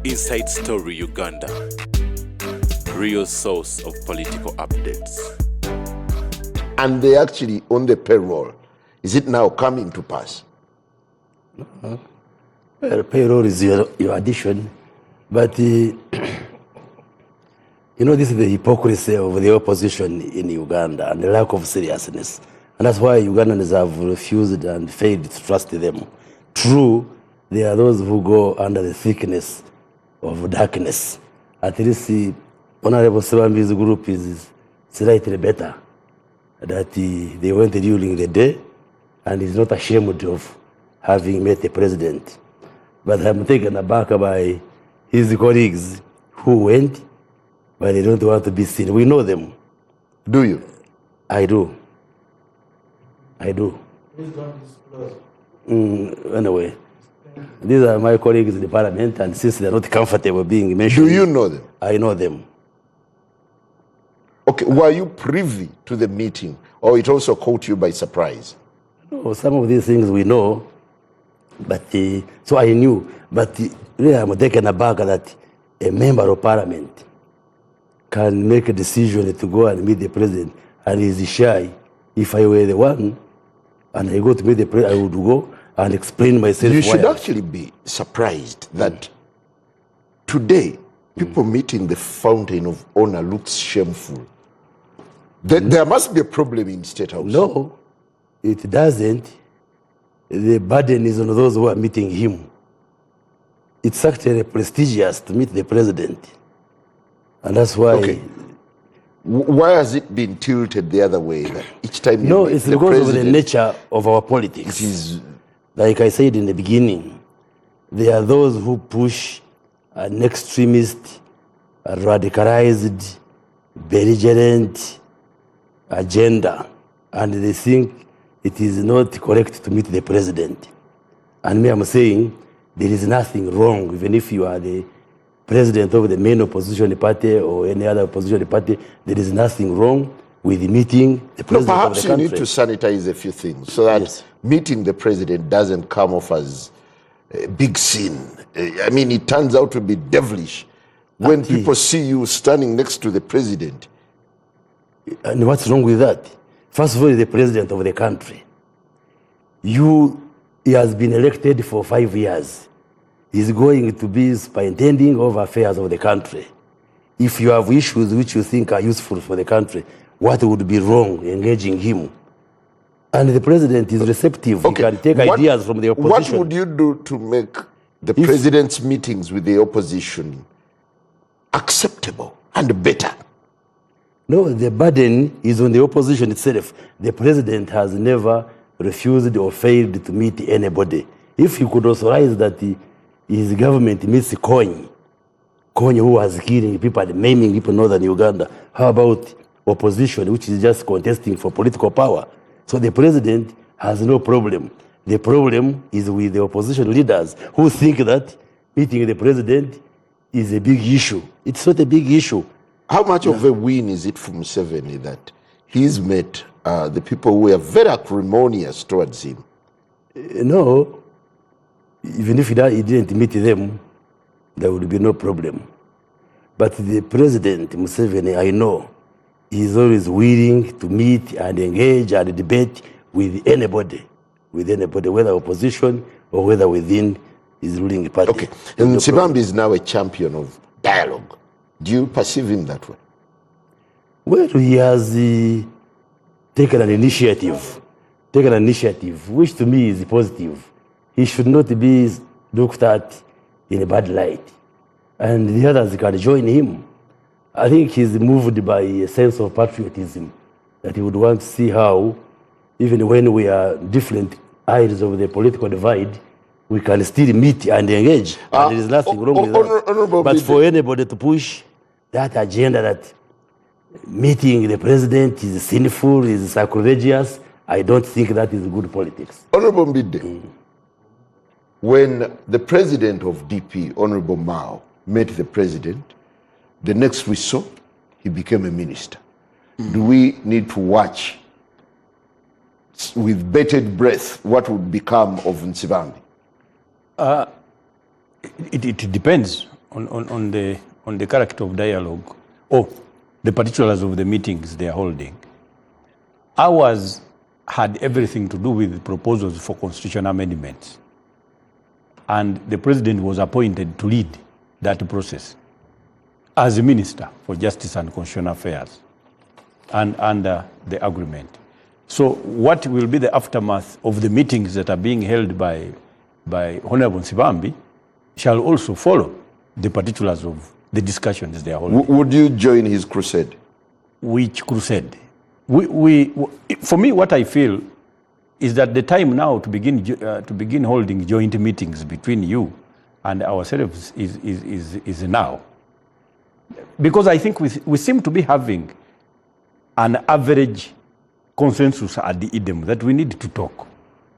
Inside Story Uganda, real source of political updates. And they actually on the payroll. Is it now coming to pass? Well, payroll is your addition, but this is the hypocrisy of the opposition in Uganda and the lack of seriousness. And that's why Ugandans have refused and failed to trust them. True, there are those who go under the thickness of darkness. At least Honorable Sebambi's group is slightly better, that they went during the day and is not ashamed of having met the president. But I'm taken aback by his colleagues who went, but they don't want to be seen. We know them. Do you? I do. Anyway, these are my colleagues in the parliament, and since they're not comfortable being mentioned... Do you know them? I know them. Okay, were you privy to the meeting, or it also caught you by surprise? No, some of these things we know, but so I knew. But really I'm taken aback that a member of parliament can make a decision to go and meet the president, and he's shy. If I were the one, and I go to meet the president, I would go and explain myself. You should actually be surprised that today, people meeting the fountain of honor looks shameful. There must be a problem in State House. No, it doesn't. The burden is on those who are meeting him. It's actually prestigious to meet the president. And that's why... Okay. Why has it been tilted the other way? That each time you meet it's the because president, of the nature of our politics. it is... Like I said in the beginning, there are those who push an extremist, a radicalized, belligerent agenda, and they think it is not correct to meet the president. And me, I'm saying there is nothing wrong, even if you are the president of the main opposition party or any other opposition party, there is nothing wrong with meeting the president of the perhaps country. you need to sanitize a few things so that Yes. meeting the president doesn't come off as a big sin. I mean, it turns out to be devilish when people see you standing next to the president. And what's wrong with that? First of all, the president of the country. He has been elected for 5 years. He's going to be superintending of affairs of the country. If you have issues which you think are useful for the country, what would be wrong engaging him? And the president is receptive. He can take ideas from the opposition. What would you do to make the president's meetings with the opposition acceptable and better? No, the burden is on the opposition itself. The president has never refused or failed to meet anybody. If he could authorize that his government meets Kony who was killing people and maiming people in northern Uganda, how about opposition, which is just contesting for political power? So the president has no problem. The problem is with the opposition leaders who think that meeting the president is a big issue. It's not a big issue. How much of a win is it for Museveni that he's met the people who are very acrimonious towards him? No, even if he didn't meet them, there would be no problem. But the president, Museveni, I know, is always willing to meet and engage and debate with anybody, whether opposition or whether within his ruling party. Okay, and Sebambi is now a champion of dialogue. Do you perceive him that way? Well, he has taken an initiative, which to me is positive. He should not be looked at in a bad light. And the others can join him. I think he's moved by a sense of patriotism, that he would want to see how, even when we are different sides of the political divide, we can still meet and engage. And there is nothing wrong with that. But for anybody to push that agenda that meeting the president is sinful, is sacrilegious, I don't think that is good politics. Honorable Mbide, when the president of DP, Honorable Mao, met the president, the next we saw, he became a minister. Do we need to watch with bated breath what would become of Nsibambi? It depends on the character of dialogue, or the particulars of the meetings they are holding, ours had everything to do with proposals for constitutional amendments. And the president was appointed to lead that process as a minister for Justice and Constitutional Affairs and under the agreement. So what will be the aftermath of the meetings that are being held by Honorable Nsibambi shall also follow the particulars of the discussions they are holding. Would you join his crusade? Which crusade? For me, what I feel is that the time now to begin holding joint meetings between you and ourselves is now. Because I think we seem to be having an average consensus at the IDEM that we need to talk.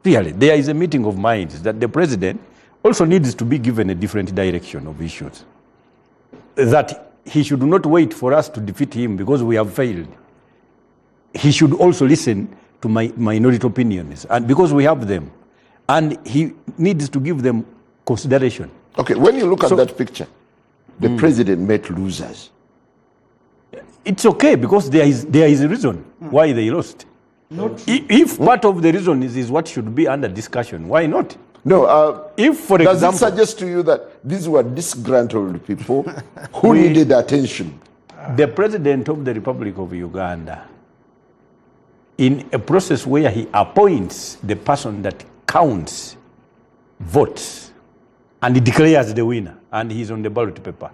Really, there is a meeting of minds that the president also needs to be given a different direction of issues. That he should not wait for us to defeat him because we have failed. He should also listen to minority opinions, and because we have them, and he needs to give them consideration. Okay, when you look at that picture, the president met losers. It's okay because there is a reason why they lost. If part of the reason is what should be under discussion, why not? No, if, for does example, it suggest to you that these were disgruntled people who needed attention? The president of the Republic of Uganda, in a process where he appoints the person that counts votes and he declares the winner and he's on the ballot paper,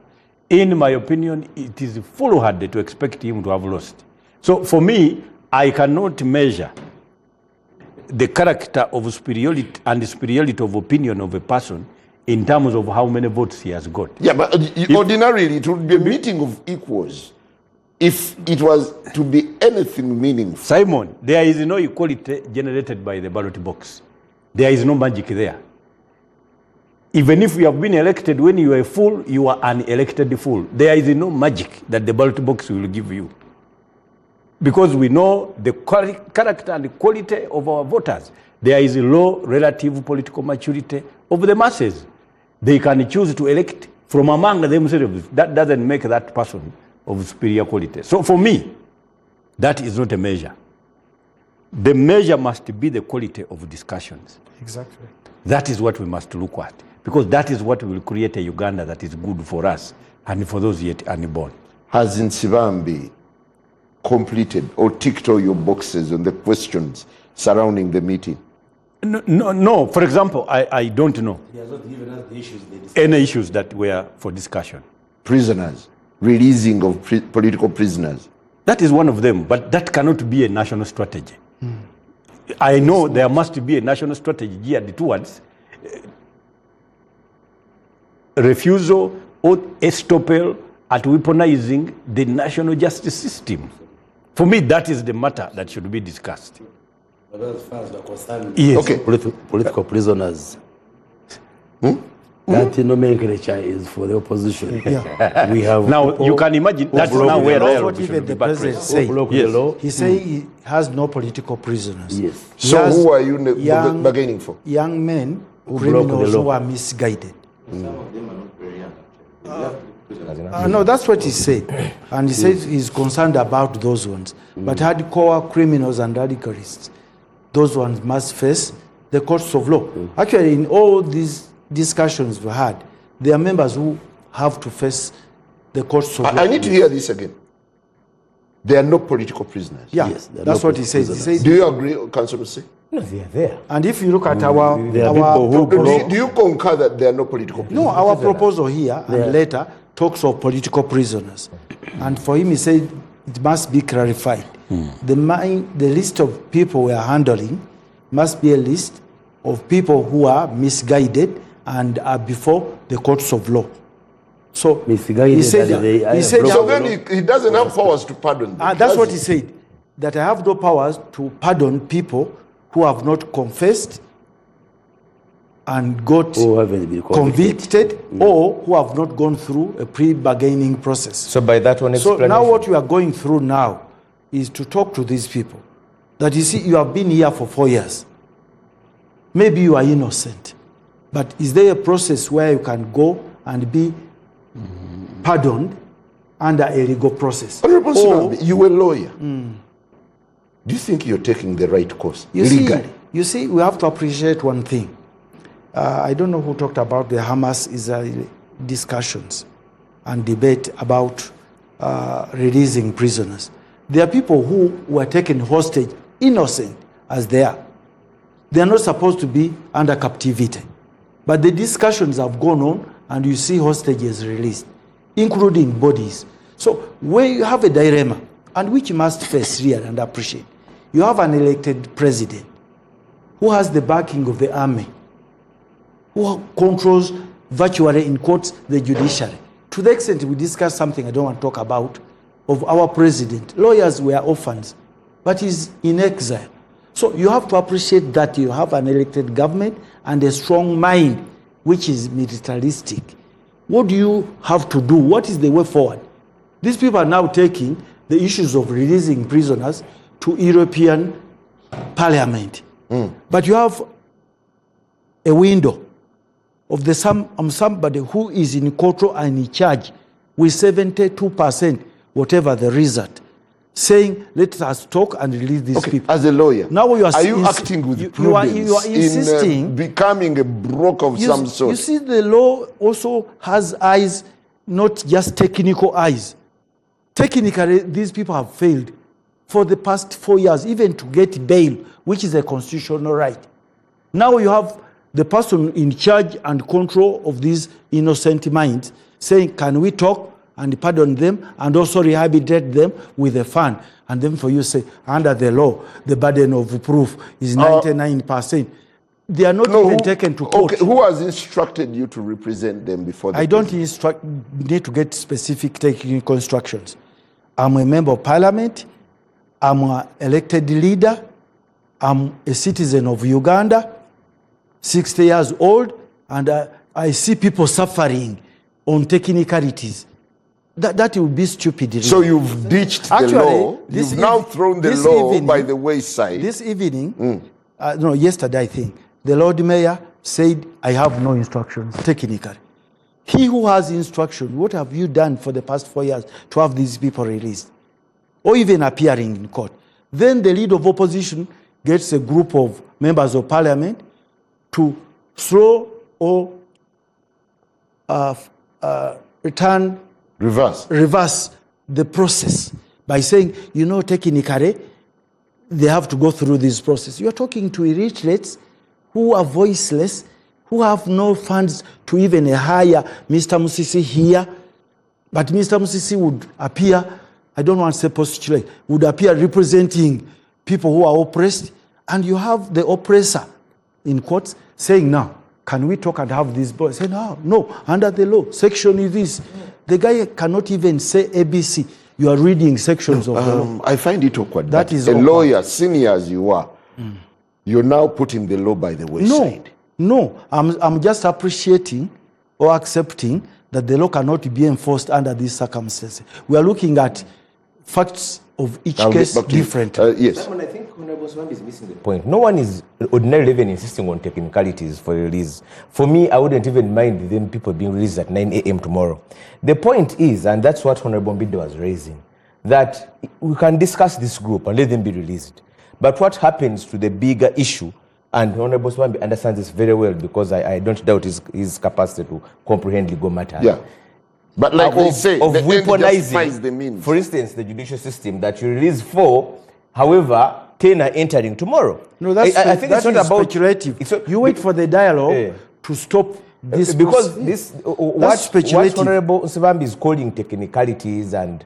in my opinion, it is foolhardy to expect him to have lost. So for me, I cannot measure the character of superiority and the superiority of opinion of a person in terms of how many votes he has got. Yeah, but ordinarily it would be a meeting of equals if it was to be anything meaningful. Simon, there is no equality generated by the ballot box. There is no magic there. Even if you have been elected when you are a fool, you are an elected fool. There is no magic that the ballot box will give you. Because we know the character and the quality of our voters. There is a low relative political maturity of the masses. They can choose to elect from among themselves. That doesn't make that person of superior quality. So for me, that is not a measure. The measure must be the quality of discussions. Exactly. That is what we must look at, because that is what will create a Uganda that is good for us and for those yet unborn. Has Nsibambi completed or ticked all your boxes on the questions surrounding the meeting? No. For example, I don't know. He has not given us the issues they discussed. Any issues that were for discussion. Prisoners, releasing of political prisoners. That is one of them, but that cannot be a national strategy. I know there must be a national strategy geared towards refusal or estoppel at weaponizing the national justice system. For me, that is the matter that should be discussed. But as far as we're concerned, Yes. Okay. political prisoners, that nomenclature is for the opposition. Yeah. We have Now, you can imagine, that's now where That's dialogue what should even be the buttressed. president said. block Yes. the law. He said he has no political prisoners. Yes. He So has who are you young- bargaining for? Young men, Who broke criminals the law. who are misguided. No, that's what he said. And he says he's concerned about those ones. But hardcore criminals and radicalists, those ones must face the courts of law. Actually, in all these discussions we had, there are members who have to face the courts of law. I need to hear this again. There are no political prisoners. Yeah, Yes, there are that's no what he says. He prisoners. says, Do you agree, Councillor Muse? No, they are there. and if you look at our There are people who proposal, Do you concur that there are no political prisoners? no, our proposal here and later talks of political prisoners, and for him he said it must be clarified. The list of people we are handling must be a list of people who are misguided and are before the courts of law. So Misguided he said, and they- he said So then he doesn't have powers to pardon them. that's what does he said, that I have no powers to pardon people who have not confessed and got Who haven't been convicted or who have not gone through a pre-bargaining process. So by that one So explanation, now what we are going through now is to talk to these people. That you see, you have been here for 4 years. Maybe you are innocent. But is there a process where you can go and be pardoned under a legal process. Honorable Sirambi, you were a lawyer. Do you think you're taking the right course legally? You see, we have to appreciate one thing. I don't know who talked about the Hamas-Israel discussions and debate about releasing prisoners. There are people who were taken hostage, innocent as they are. They are not supposed to be under captivity. But the discussions have gone on, and you see hostages released, including bodies. So where you have a dilemma, and which you must face really and appreciate, you have an elected president who has the backing of the army, who controls virtually, in quotes, the judiciary. To the extent we discuss something I don't want to talk about, of our president. Lawyers were orphans, but he's in exile. So you have to appreciate that you have an elected government and a strong mind, which is militaristic. What do you have to do? What is the way forward? These people are now taking the issues of releasing prisoners to European Parliament. But you have a window of somebody who is in control and in charge with 72%, whatever the result, saying, let us talk and release these people. As a lawyer, now you are you acting with prudence you are insisting in becoming a broker of some sort? You see, the law also has eyes, not just technical eyes. Technically, these people have failed for the past 4 years, even to get bail, which is a constitutional right. Now you have the person in charge and control of these innocent minds saying, can we talk and pardon them and also rehabilitate them with a fund? And then for you say, under the law, the burden of proof is 99%. They are not even taken to court. Okay, who has instructed you to represent them before the I don't need to get specific technical instructions. I'm a member of parliament. I'm an elected leader. I'm a citizen of Uganda, 60 years old, and I see people suffering on technicalities. That would be stupid. Really. So you've ditched the law. You've now thrown the law by the wayside. This evening, yesterday I think, the Lord Mayor said, I have no instructions technically. He who has instruction, what have you done for the past 4 years to have these people released? Or even appearing in court? Then the leader of opposition gets a group of members of parliament to throw or reverse the process by saying, technically, they have to go through this process. You're talking to illiterates who are voiceless, who have no funds to even hire Mr. Musisi here. But Mr. Musisi would appear, I don't want to say postulate, would appear representing people who are oppressed. And you have the oppressor, in quotes, saying, now, can we talk and have this boy? Say, no, under the law, section is this. The guy cannot even say ABC. You are reading sections of the law. I find it awkward. That is a awkward. Lawyer, senior as you are, you're now putting the law by the wayside. No, I'm just appreciating or accepting that the law cannot be enforced under these circumstances. We are looking at facts of each case differently. Yes. Simon, I think Honorable Swamp is missing the point. No one is ordinarily even insisting on technicalities for release. For me, I wouldn't even mind them people being released at 9 a.m. tomorrow. The point is, and that's what Honorable Mbide was raising, that we can discuss this group and let them be released. But what happens to the bigger issue, and Honorable Swamp understands this very well because I don't doubt his capacity to comprehend legal matters. Yeah. But like they say, of the weaponizing, the means. for instance, the judicial system that you release 4, however, 10 are entering tomorrow. No, I think it's not about speculative. You wait for the dialogue to stop this. Because what Honorable Nsibambi is calling technicalities, and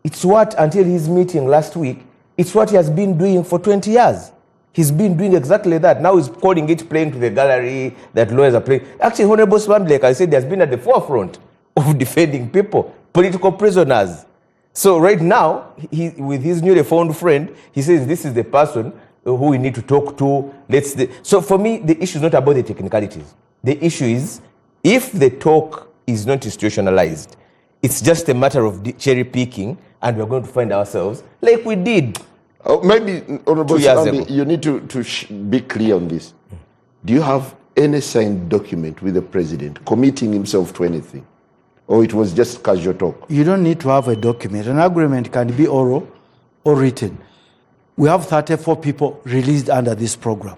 it's what, until his meeting last week, it's what he has been doing for 20 years. He's been doing exactly that. Now he's calling it playing to the gallery that lawyers are playing. Actually, Honorable Nsibambi, like I said, has been at the forefront of defending people, political prisoners. So right now, with his newly found friend, he says this is the person who we need to talk to. So for me, the issue is not about the technicalities. The issue is, if the talk is not institutionalized, it's just a matter of cherry picking, and we're going to find ourselves like we did. Maybe, Honorable Nsibambi, you need to be clear on this. Do you have any signed document with the president committing himself to anything? Or it was just casual talk? You don't need to have a document. An agreement can be oral or written. We have 34 people released under this program.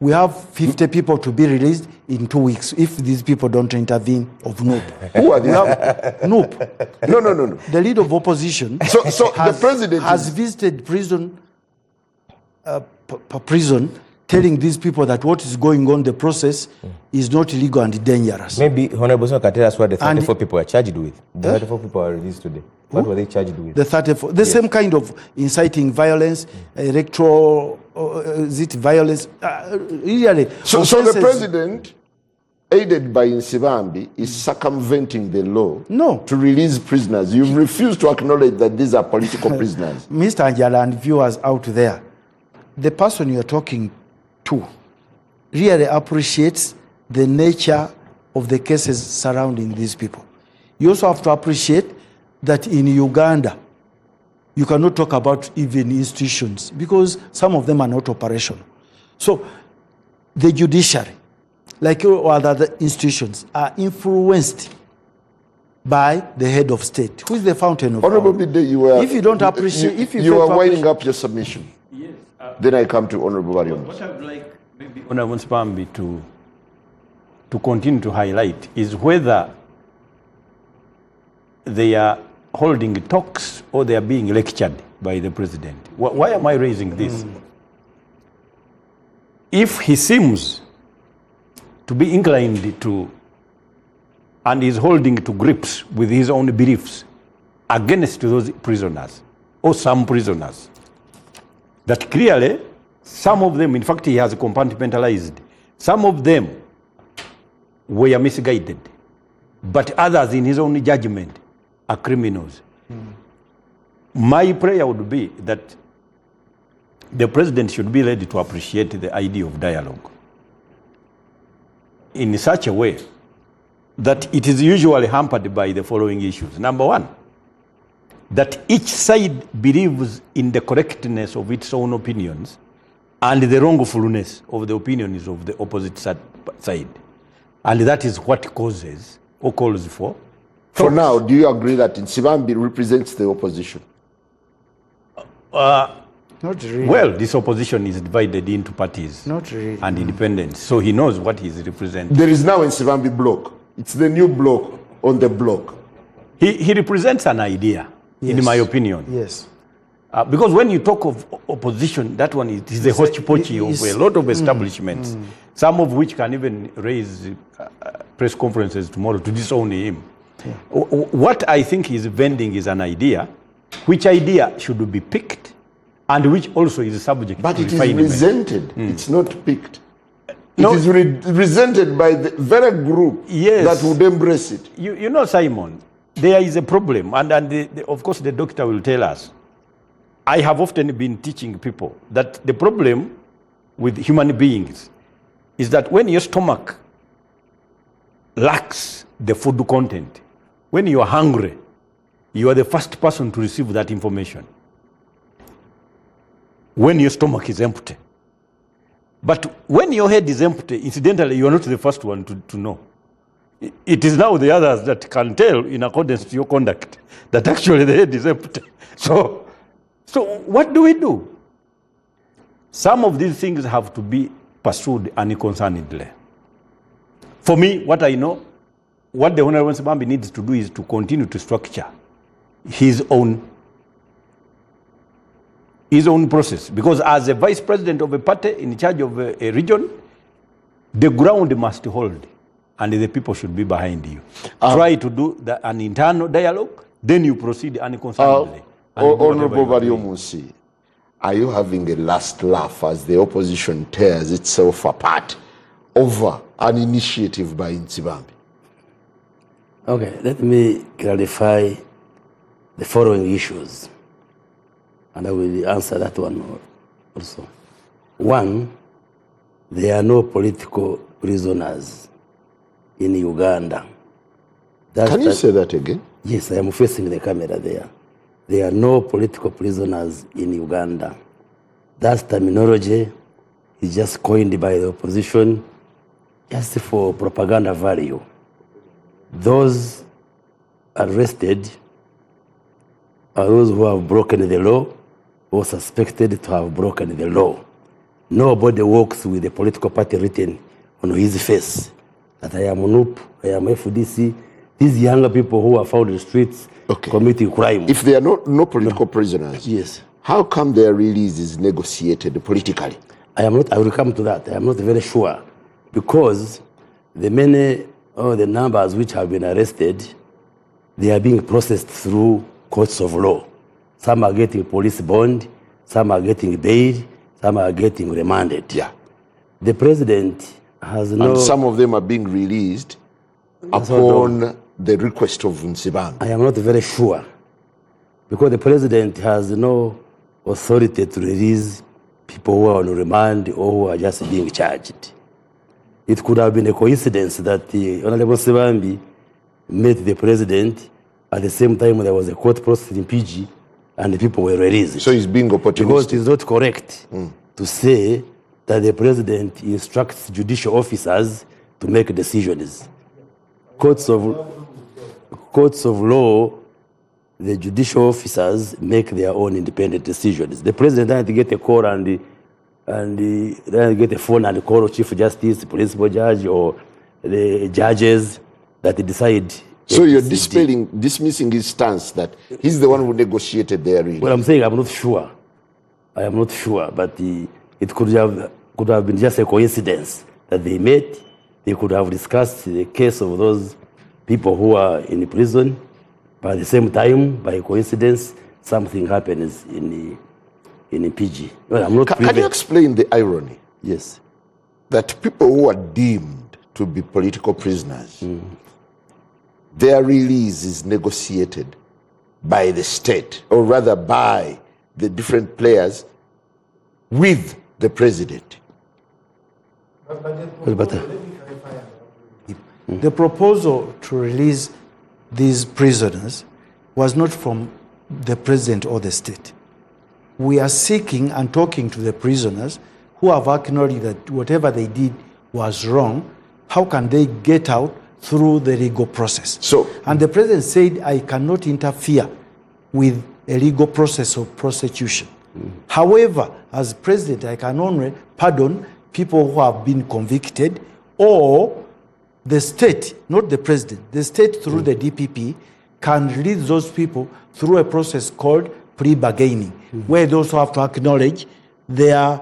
We have 50 people to be released in 2 weeks if these people don't intervene of NOOP. Who are these? NOOP. No. The leader of opposition So the president has visited prison, prison, telling these people that what is going on, the process is not illegal and dangerous. Maybe Honorable Son can tell us what the 34 people are charged with. The 34 people are released today. What were they charged with? The 34, the same kind of inciting violence, electoral, is it violence? Really, So the president, aided by Nsibambi, is circumventing the law to release prisoners. You refuse to acknowledge that these are political prisoners. Mr. Anjala and viewers out there, the person you're talking to really appreciates the nature of the cases surrounding these people. You also have to appreciate that in Uganda, you cannot talk about even institutions because some of them are not operational. So the judiciary, like all other institutions, are influenced by the head of state, who is the fountain of Honorable power. Bide, you were... If you don't appreciate... If you are winding up your submission. Yes. Then I come to Honorable Barrios. What I would like maybe Honorable Spambi to continue to highlight is whether they are holding talks or they are being lectured by the president. Why am I raising this? If he seems to be inclined to and is holding to grips with his own beliefs against those prisoners or some prisoners, that clearly some of them, in fact, he has compartmentalized. Some of them were misguided, but others, in his own judgment, are criminals. My prayer would be that the president should be ready to appreciate the idea of dialogue in such a way that it is usually hampered by the following issues. Number one, that each side believes in the correctness of its own opinions and the wrongfulness of the opinions of the opposite side. And that is what causes or calls for. For now, do you agree that Nsibambi represents the opposition? Not really. Well, this opposition is divided into parties. Not really. And independents. So he knows what he is representing. There is now Nsibambi bloc. It's the new bloc on the bloc. He represents an idea, in my opinion. Yes. Because when you talk of opposition, that one is a hodgepodge of a lot of establishments, some of which can even raise press conferences tomorrow to disown him. Yeah. What I think he's vending is an idea, which idea should be picked, and which also is subject but to refinement. But it is resented. It's not picked. No. It is resented by the very group that would embrace it. You know, Simon, there is a problem, and of course the doctor will tell us. I have often been teaching people that the problem with human beings is that when your stomach lacks the food content, when you are hungry, you are the first person to receive that information. When your stomach is empty. But when your head is empty, incidentally, you are not the first one to know. It is now the others that can tell, in accordance to your conduct, that actually the head is empty. So what do? Some of these things have to be pursued unconcernedly. For me, what I know, what the Honorable Nsibambi needs to do is to continue to structure his own process. Because as a vice president of a party in charge of a region, the ground must hold and the people should be behind you. Try to do an internal dialogue, then you proceed unconcernedly. Honorable Barrios, are you having a last laugh as the opposition tears itself apart over an initiative by Nsibambi? Okay, let me clarify the following issues, and I will answer that one also. One, there are no political prisoners in Uganda. Can you say that again? Yes, I am facing the camera there. There are no political prisoners in Uganda. That terminology is just coined by the opposition just for propaganda value. Those arrested are those who have broken the law or suspected to have broken the law. Nobody walks with a political party written on his face that I am NUP, I am FDC. These younger people who are found in the streets committing crime. If there are no political prisoners, yes, how come their release is negotiated politically? I will come to that. I am not very sure, because the numbers which have been arrested, they are being processed through courts of law. Some are getting police bond, some are getting bail, some are getting remanded. Yeah. The president has no... And some of them are being released upon the request of Nsibambi. I am not very sure, because the president has no authority to release people who are on remand or who are just being charged. It could have been a coincidence that the Honorable Nsibambi met the president at the same time there was a court process in PG and the people were released. So he's being opportunistic. Because it is not correct to say that the president instructs judicial officers to make decisions. Courts of law, the judicial officers make their own independent decisions. The president doesn't get a call and doesn't get a phone and call Chief Justice, principal judge, or the judges that decide. So you're dismissing his stance that he's the one who negotiated their release. Well, I'm saying I'm not sure. I am not sure, but it could have been just a coincidence that they met. They could have discussed the case of those people who are in prison, but at the same time, by coincidence, something happens in PG. Well, I'm not Can you explain the irony? Yes. That people who are deemed to be political prisoners, their release is negotiated by the state, or rather by the different players with the president. The proposal to release these prisoners was not from the president or the state. We are seeking and talking to the prisoners who have acknowledged that whatever they did was wrong. How can they get out through the legal process? And the president said, I cannot interfere with a legal process of prosecution. However, as president, I can only pardon people who have been convicted, or the state, not the president, the state through the DPP can release those people through a process called pre-bargaining, where they also have to acknowledge their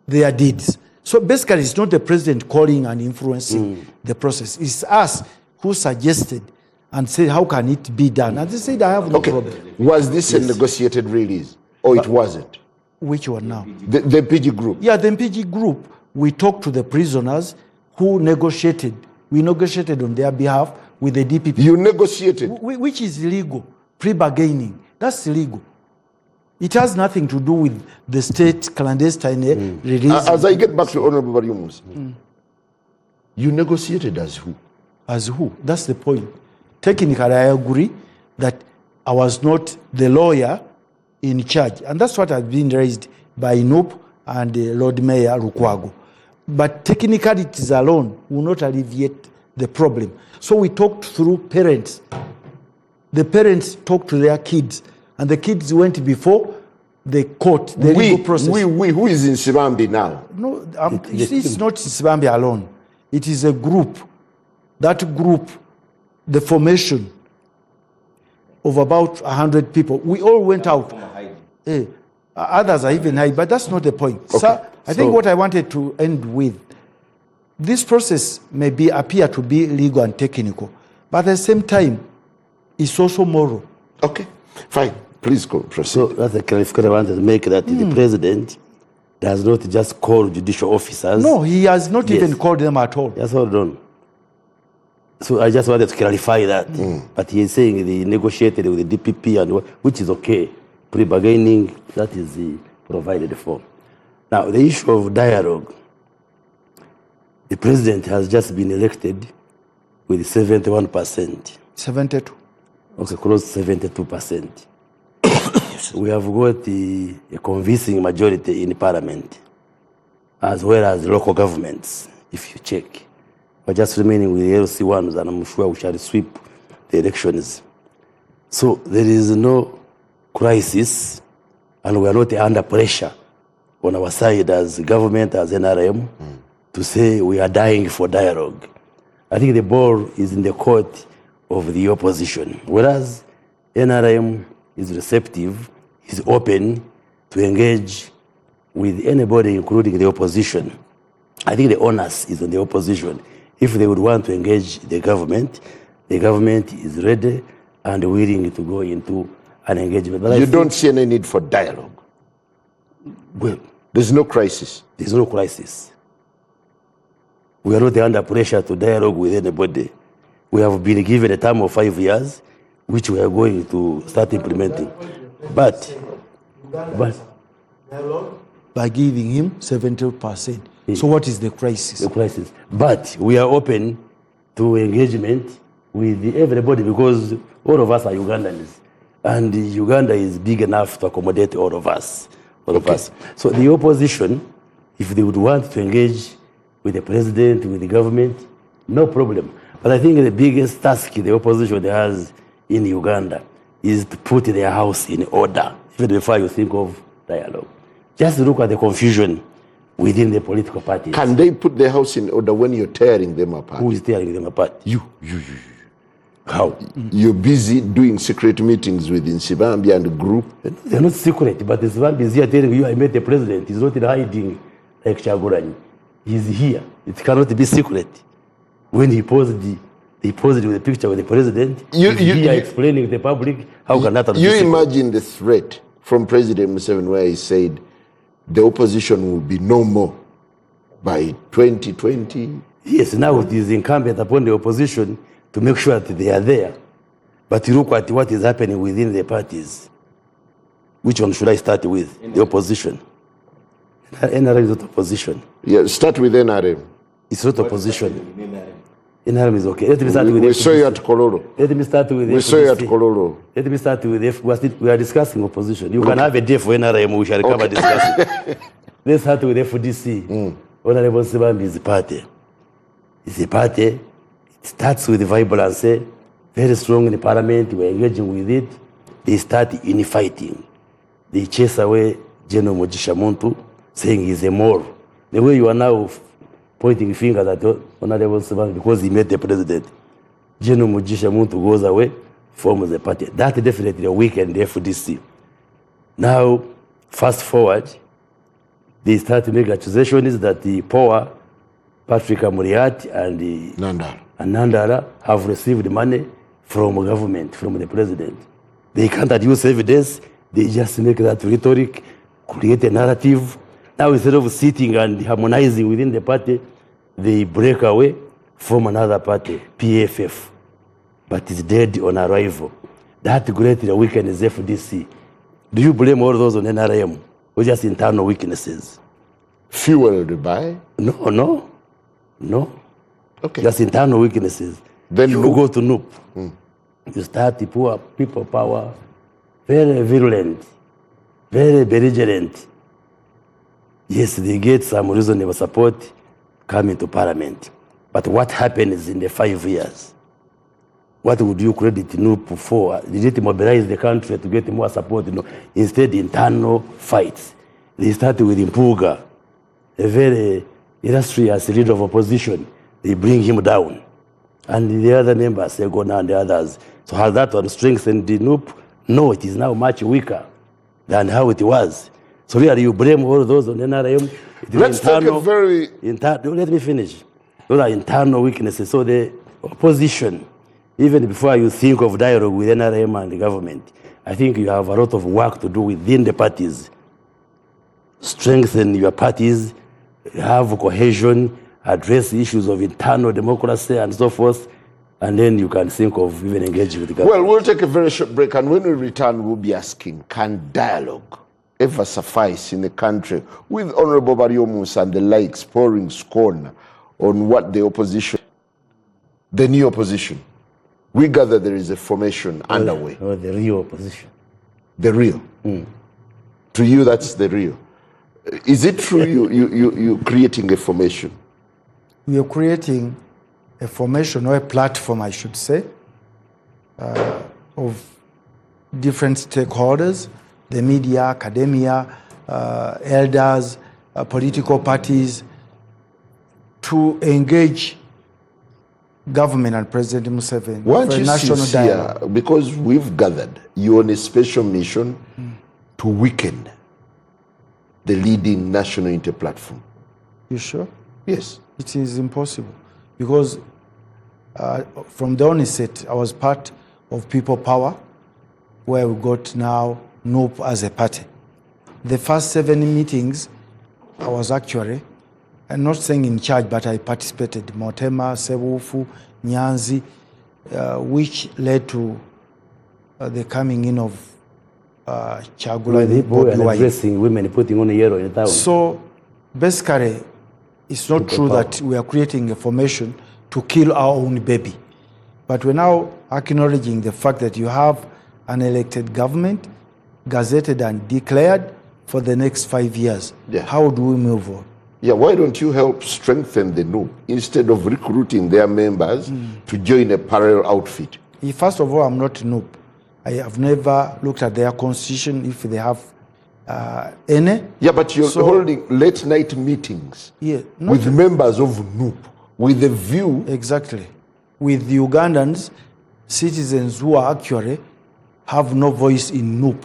deeds. So basically, it's not the president calling and influencing the process. It's us who suggested and said, how can it be done? And they said, I have no problem. Was this a negotiated release, or it wasn't? Which one now? The MPG group. Yeah, the MPG group. We talked to the prisoners who negotiated. We negotiated on their behalf with the DPP. You negotiated? Which is illegal. Pre-bargaining. That's illegal. It has nothing to do with the state clandestine release. As I get back to Honorable Bariumus, you negotiated as who? As who? That's the point. Technically, I agree that I was not the lawyer in charge. And that's what has been raised by NUP and Lord Mayor Lukwago. But technicalities alone will not alleviate the problem. So we talked through parents. The parents talked to their kids, and the kids went before the court, the legal process. Who is in Nsibambi now? No, it's not Nsibambi alone. It is a group. That group, the formation of about 100 people, we all went out. Others are even high, but that's not the point. Okay. So I think what I wanted to end with, this process may appear to be legal and technical, but at the same time, it's also moral. Okay, fine. Please go, proceed. So that's the clarification I wanted to make, that the president does not just call judicial officers. No, he has not even called them at all. That's all done. So I just wanted to clarify that. But he is saying they negotiated with the DPP, and which is okay. Pre-bargaining, that is provided for. Now, the issue of dialogue, the president has just been elected with 71%. 72. Okay, close to 72%. We have got a convincing majority in parliament, as well as local governments, if you check. We're just remaining with the LC ones, and I'm sure we shall sweep the elections So there is no crisis, and we are not under pressure on our side as government, as NRM, to say we are dying for dialogue. I think the ball is in the court of the opposition, whereas NRM is receptive, is open to engage with anybody, including the opposition. I think the onus is on the opposition. If they would want to engage the government is ready and willing to go into an engagement. But you don't see any need for dialogue? Well, there's no crisis? There's no crisis. We are not under pressure to dialogue with anybody. We have been given a term of 5 years, which we are going to start implementing. But by giving him 70%. So what is the crisis? The crisis. But we are open to engagement with everybody because all of us are Ugandans. And Uganda is big enough to accommodate all of us. So the opposition, if they would want to engage with the president, with the government, no problem. But I think the biggest task the opposition has in Uganda is to put their house in order, even before you think of dialogue. Just look at the confusion within the political parties. Can they put their house in order when you're tearing them apart? Who is tearing them apart? You. How? You're busy doing secret meetings with Nsibambi and the group. They're not secret, but Nsibambi is here telling you I met the president. He's not hiding like Chaguranyi. He's here. It cannot be secret. When he posed with the picture with the president, he's here explaining to the public how can that be secret. You imagine the threat from President Museveni where he said the opposition will be no more by 2020. Yes, now it is incumbent upon the opposition to make sure that they are there. But you look at what is happening within the parties. Which one should I start with? The opposition. NRM is not opposition. Yeah, start with NRM. It's not opposition. NRM is okay. Let me start with we saw you at Kololo. Let me start with we saw you at Kololo. Let me start with we are discussing opposition. You can have a day for NRM, we shall cover discussion. Let's start with FDC. Honorable Zibatokota is a party. It's a party. It starts with vibrancy, very strong in the parliament. We're engaging with it. They start unifighting. They chase away General Mugisha Muntu, saying he's a more. The way you are now pointing fingers at Honorable Zibatokota because he met the president. General Mugisha Muntu goes away, forms a party. That definitely weakened the FDC. Now, fast forward, they start to make accusations that the power, Patrick Amuriat and Nandara have received money from government, from the president. They can't adduce evidence. They just make that rhetoric, create a narrative. Now, instead of sitting and harmonizing within the party, they break away from another party, PFF. But it's dead on arrival. That greatly weakens FDC. Do you blame all those on NRM or just internal weaknesses? Fueled by? No. Okay. Just internal weaknesses. Then you go to NUP. You start the poor people power, very virulent, very belligerent. Yes, they get some reasonable support coming to parliament. But what happens in the 5 years? What would you credit NUP for? Did it mobilize the country to get more support? No. Instead, internal fights. They started with Impuga, a very illustrious leader of opposition. They bring him down. And the other members, Segona and the others. So has that one strengthened the NUP? No, it is now much weaker than how it was. So really, you blame all those on NRM. Let's take a very... let me finish. Those are internal weaknesses. So the opposition, even before you think of dialogue with NRM and the government, I think you have a lot of work to do within the parties. Strengthen your parties, have cohesion, address issues of internal democracy and so forth, and then you can think of even engaging with the government. Well, we'll take a very short break, and when we return, we'll be asking, can dialogue ever suffice in a country with Honorable Bariomus and the likes pouring scorn on what the opposition, the new opposition, we gather there is a formation underway. The real opposition. The real. To you, that's the real. Is it true you're creating a formation? We are creating a formation or a platform, I should say, of different stakeholders, the media, academia, elders, political parties, to engage government and President Museveni Weren't for a you national sincere? dialogue. Because we've gathered you on a special mission to weaken the leading national inter-platform. You sure? Yes. It is impossible because from the onset, I was part of People Power, where we got now NUP as a party. The first 7 meetings, I was actually, I'm not saying in charge, but I participated. Motema, Sewufu, Nyanzi, which led to the coming in of Chagula. People are addressing women putting on a yellow in town. So basically, it's not true that we are creating a formation to kill our own baby. But we're now acknowledging the fact that you have an elected government, gazetted and declared for the next 5 years. Yeah. How do we move on? Yeah, why don't you help strengthen the NUP instead of recruiting their members to join a parallel outfit? First of all, I'm not NUP. I have never looked at their constitution, if they have any. Yeah, but you're holding late night meetings with members of NUP with a view. Exactly. With the Ugandans, citizens who are actually have no voice in NUP.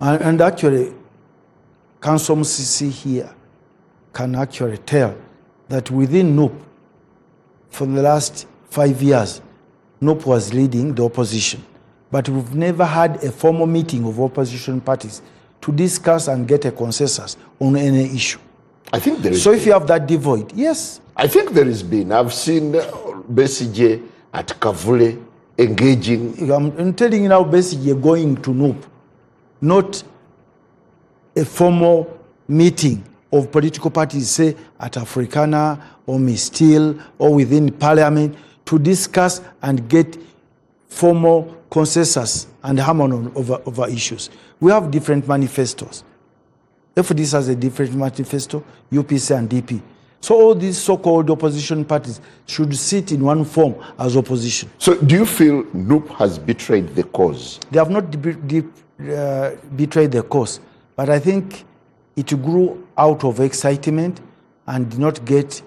And actually, Council MCC here can actually tell that within NUP, for the last 5 years, NUP was leading the opposition. But we've never had a formal meeting of opposition parties to discuss and get a consensus on any issue. I think there is. So if you have that divide, yes. I think there has been. I've seen Besigye at Kavule engaging. I'm telling you now, Besigye going to NUP, not a formal meeting of political parties, say at Africana or Mistil or within parliament, to discuss and get formal consensus and harmony over issues. We have different manifestos. FDC has a different manifesto, UPC and DP. So all these so-called opposition parties should sit in one form as opposition. So do you feel NUP has betrayed the cause? They have not betrayed the cause, but I think it grew out of excitement and did not get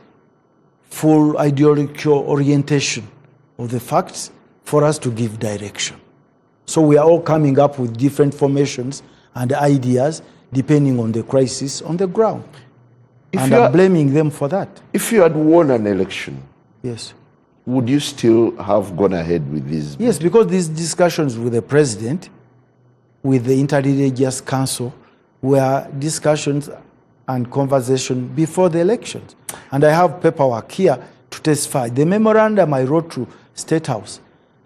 full ideological orientation of the facts for us to give direction. So we are all coming up with different formations and ideas depending on the crisis on the ground. And I'm blaming them for that. If you had won an election, yes, would you still have gone ahead with these? Yes, because these discussions with the president, with the Interreligious Council, were discussions and conversation before the elections. And I have paperwork here to testify. The memorandum I wrote to State House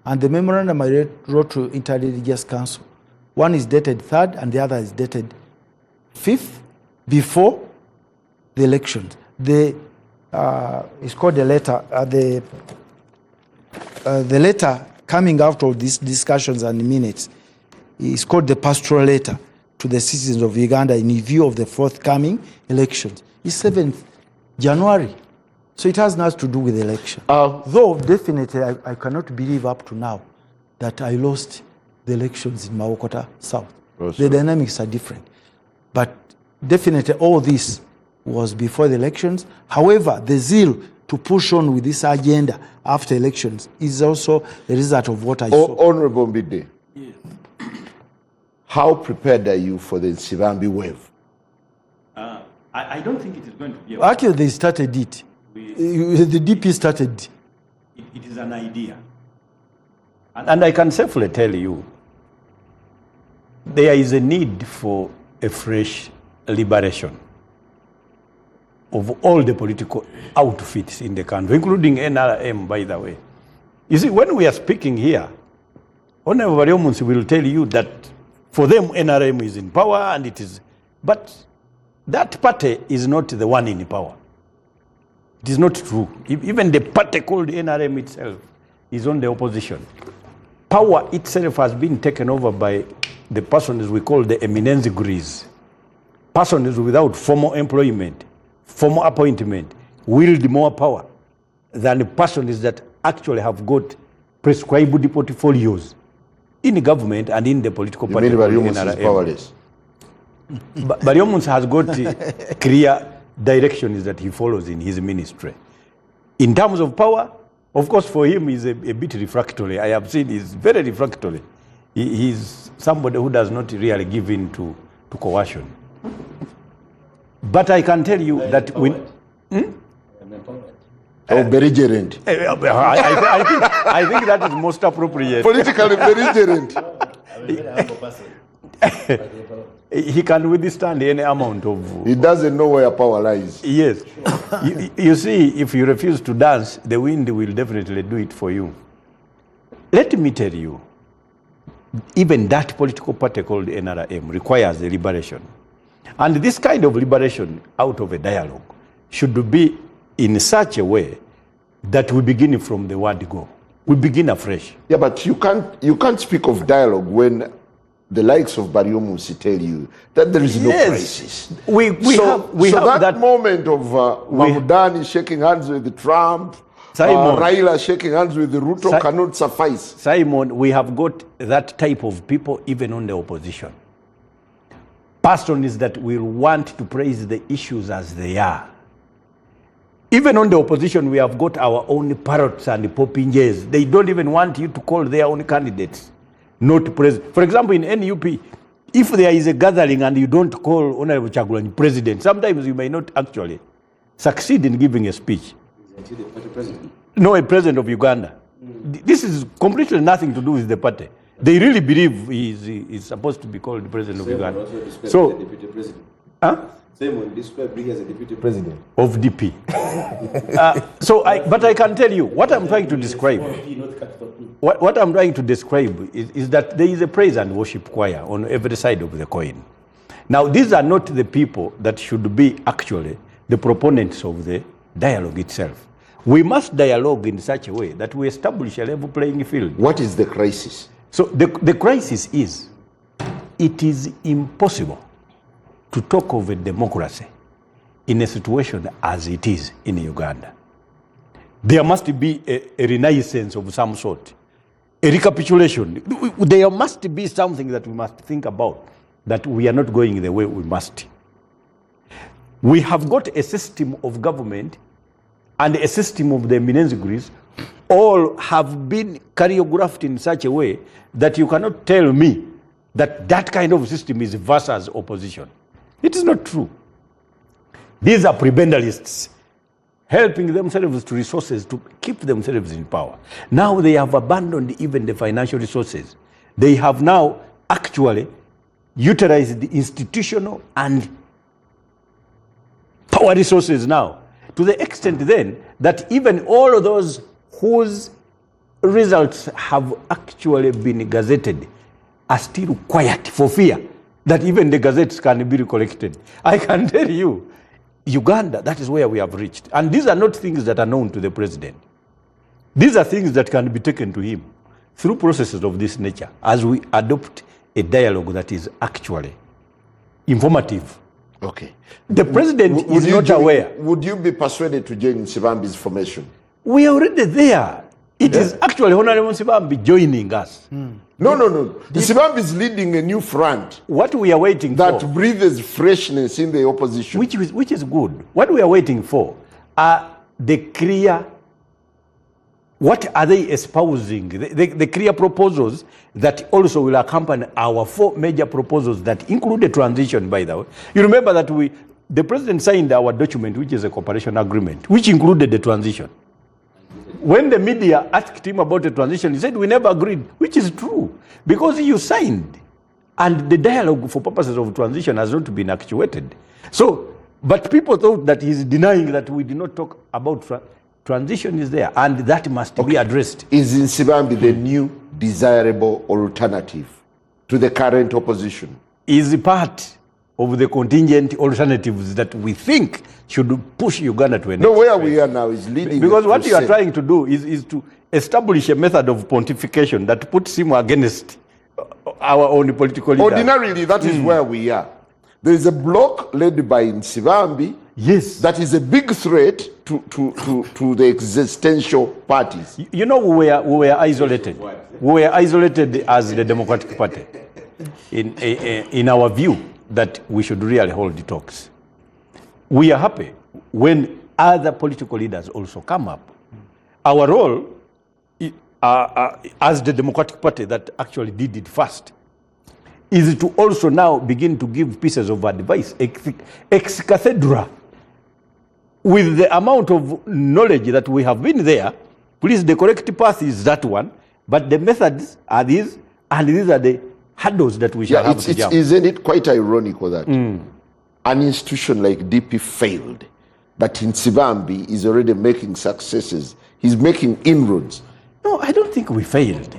and the memorandum I wrote to Interreligious Council, one is dated 3rd and the other is dated 5th, before the elections. It's called the letter. The letter coming out of these discussions and minutes is called the pastoral letter to the citizens of Uganda in view of the forthcoming elections. It's 7th January. So it has nothing to do with the election. Though definitely I cannot believe up to now that I lost the elections in Mawokota South. The dynamics are different. But definitely all this was before the elections. However, the zeal to push on with this agenda after elections is also the result of what I saw. Honorable Mbide, yes. How prepared are you for the Nsibambi wave? I don't think it is going to be. Actually, they started it. The DP started. It is an idea. And I can safely tell you, there is a need for a fresh liberation of all the political outfits in the country, including NRM, by the way. You see, when we are speaking here, Honorable Bariomunsi will tell you that for them, NRM is in power and it is... But that party is not the one in power. It is not true. Even the party called NRM itself is on the opposition. Power itself has been taken over by the persons we call the eminence gris. Persons without formal employment, formal appointment, wield more power than the persons that actually have got prescribed portfolios. in government and in the political You party. mean Baryomunsi is NRM. powerless? Baryomunsi has got clear directions that he follows in his ministry. In terms of power, of course, for him, he's a bit refractory. I have seen he's very refractory. He's somebody who does not really give in to coercion. But I can tell you that when... Belligerent. I think that is most appropriate. Politically belligerent. He can withstand any amount of... He doesn't know where power lies. Yes. You see, if you refuse to dance, the wind will definitely do it for you. Let me tell you, even that political party called NRM requires a liberation. And this kind of liberation out of a dialogue should be in such a way that we begin from the word go. We begin afresh. Yeah, but you can't speak of dialogue when the likes of Baryomunsi tell you that there is no crisis. We have that moment of Mahmudani shaking hands with Trump, Raila shaking hands with Ruto cannot suffice. Simon, we have got that type of people even on the opposition. Persons that will want to praise the issues as they are. Even on the opposition, we have got our own parrots and popinjays. They don't even want you to call their own candidates, not president. For example, in NUP, if there is a gathering and you don't call Honorable Chagulanyi president, sometimes you may not actually succeed in giving a speech. Until the party president? No, a president of Uganda. This is completely nothing to do with the party. They really believe he's supposed to be called the president of Uganda. So, the deputy president. Huh? Same one described as a deputy president of DP. But I can tell you what I'm trying to describe. What I'm trying to describe is that there is a praise and worship choir on every side of the coin. Now, these are not the people that should be actually the proponents of the dialogue itself. We must dialogue in such a way that we establish a level playing field. What is the crisis? So the crisis is, it is impossible to talk of a democracy in a situation as it is in Uganda. There must be a renaissance of some sort, a recapitulation. There must be something that we must think about, that we are not going the way we must. We have got a system of government and a system of the eminence degrees, all have been choreographed in such a way that you cannot tell me that that kind of system is versus opposition. It is not true. These are prebendalists helping themselves to resources to keep themselves in power. Now they have abandoned even the financial resources. They have now actually utilized the institutional and power resources now, to the extent then that even all of those whose results have actually been gazetted are still quiet for fear that even the gazettes can be recollected. I can tell you, Uganda, that is where we have reached. And these are not things that are known to the president. These are things that can be taken to him through processes of this nature as we adopt a dialogue that is actually informative. Okay. The president is not aware. Would you be persuaded to join Sibambi's formation? We are already there. It is actually Honorable Sibambi joining us. No. Sibambi is leading a new front. What we are waiting that for, breathes freshness in the opposition. Which is good. What we are waiting for are the clear, what are they espousing? The clear proposals that also will accompany our 4 major proposals that include the transition, by the way. You remember that the president signed our document, which is a cooperation agreement, which included the transition. When the media asked him about the transition, he said, we never agreed, which is true, because you signed. And the dialogue for purposes of transition has not been actuated. But people thought that he's denying that we did not talk about transition is there, and that must be addressed. Is Sibambi the new desirable alternative to the current opposition? Is part of the contingent alternatives that we think should push Uganda to a next No, where phase. we are now is leading. Because what you are trying to do is to establish a method of pontification that puts him against our own political leaders. Ordinarily, that is where we are. There is a bloc led by Sibambi Yes. That is a big threat to the existential parties. You know, we were isolated. We were isolated as the Democratic Party in our view that we should really hold the talks. We are happy when other political leaders also come up. Our role as the Democratic Party that actually did it first is to also now begin to give pieces of advice ex cathedra. With the amount of knowledge that we have been there, please, the correct path is that one, but the methods are these, and these are the hurdles that we shall have to jump. Isn't it quite ironical that an institution like DP failed, but in Sibambi is already making successes? He's making inroads. No, I don't think we failed.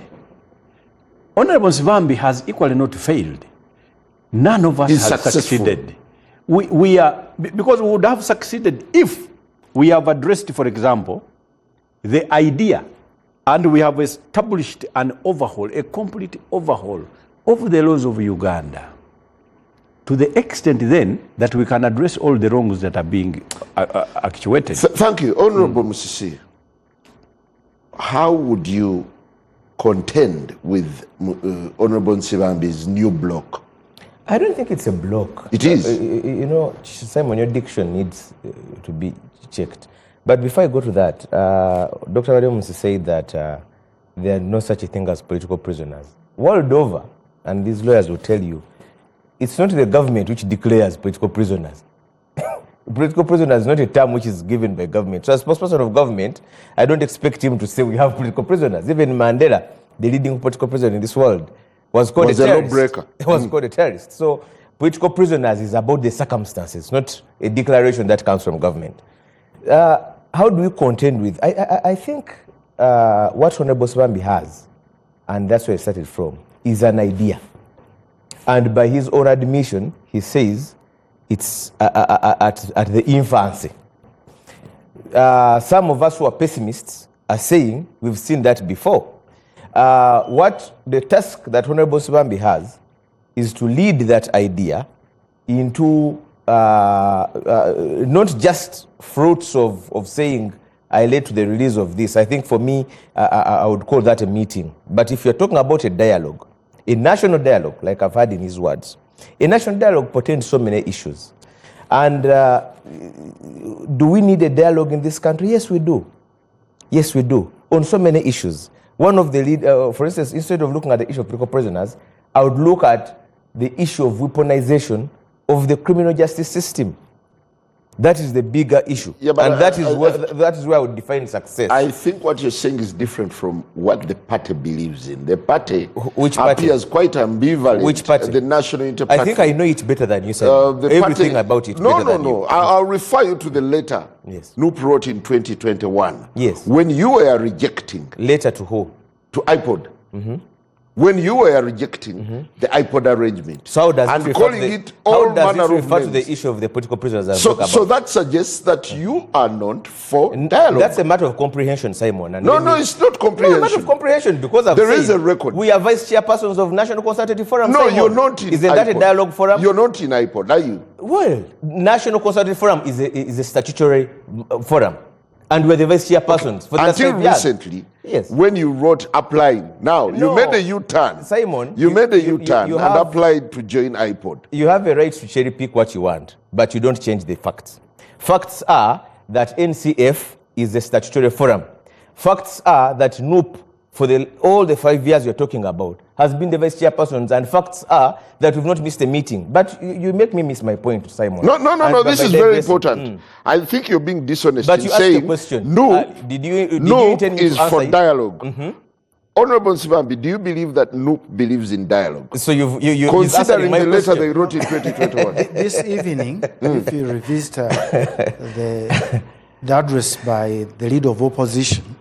Honorable Sibambi has equally not failed. None of us has succeeded. We are, because we would have succeeded if we have addressed, for example, the idea, and we have established an overhaul, a complete overhaul of the laws of Uganda, to the extent then that we can address all the wrongs that are being actuated. Thank you. Honorable Musisi, how would you contend with Honorable Sibambi's new bloc? I don't think it's a block. It is. You know, Simon, your diction needs to be checked. But before I go to that, Dr. Williams said that there are no such a thing as political prisoners. World over, and these lawyers will tell you, it's not the government which declares political prisoners. Political prisoner is not a term which is given by government. So as spokesperson of government, I don't expect him to say we have political prisoners. Even Mandela, the leading political prisoner in this world, was called a terrorist. lawbreaker. He was called a terrorist. So political prisoners is about the circumstances, not a declaration that comes from government. How do we contend with? I think what Honorable Sibambi has, and that's where it started from, is an idea. And by his own admission, he says it's at the infancy. Some of us who are pessimists are saying we've seen that before. What the task that Honorable Sibambi has is to lead that idea into not just fruits of saying, I led to the release of this. I think for me, I would call that a meeting. But if you're talking about a dialogue, a national dialogue, like I've heard in his words, a national dialogue pertains to so many issues. And do we need a dialogue in this country? Yes, we do. Yes, we do. On so many issues. One of the lead, for instance, instead of looking at the issue of political prisoners, I would look at the issue of weaponization of the criminal justice system. That is the bigger issue. Yeah, but and that is where I would define success. I think what you're saying is different from what the party believes in. The party Which party? appears quite ambivalent. Which party? The National Interparty. I think I know it better than you said. Everything about it better than you. I'll refer you to the letter Noop wrote in 2021. Yes. When you were rejecting. Letter to who? To IPOD. When you were rejecting the IPOD arrangement. So how does and it calling it all manner of refer names. to the issue of the political prisoners? So that suggests that you are not for dialogue. That's a matter of comprehension, Simon. And no, it's not comprehension. No, a matter of comprehension, because there is a record. We are vice chairpersons of National Consultative Forum. No, Simon. you're not in Isn't IPOD. that a dialogue forum? You're not in IPOD, are you? Well, National Consultative Forum is a statutory forum. And we're the vice chairpersons. For Until recently, when you wrote applying. Now, you made a U-turn. Simon. You made a U-turn and applied to join IPOD. You have a right to cherry pick what you want, but you don't change the facts. Facts are that NCF is a statutory forum. Facts are that Noop, for all the 5 years you're talking about, has been the vice chairpersons, and facts are that we've not missed a meeting. But you make me miss my point, Simon. No, this is very important. I think you're being dishonest but in you saying asked the question. Noop, did you Noop is for dialogue. Honorable Sibambi, do you believe that Noop believes in dialogue? So you considering the letter question. they wrote in 2021. This evening, if you revisit the address by the leader of opposition,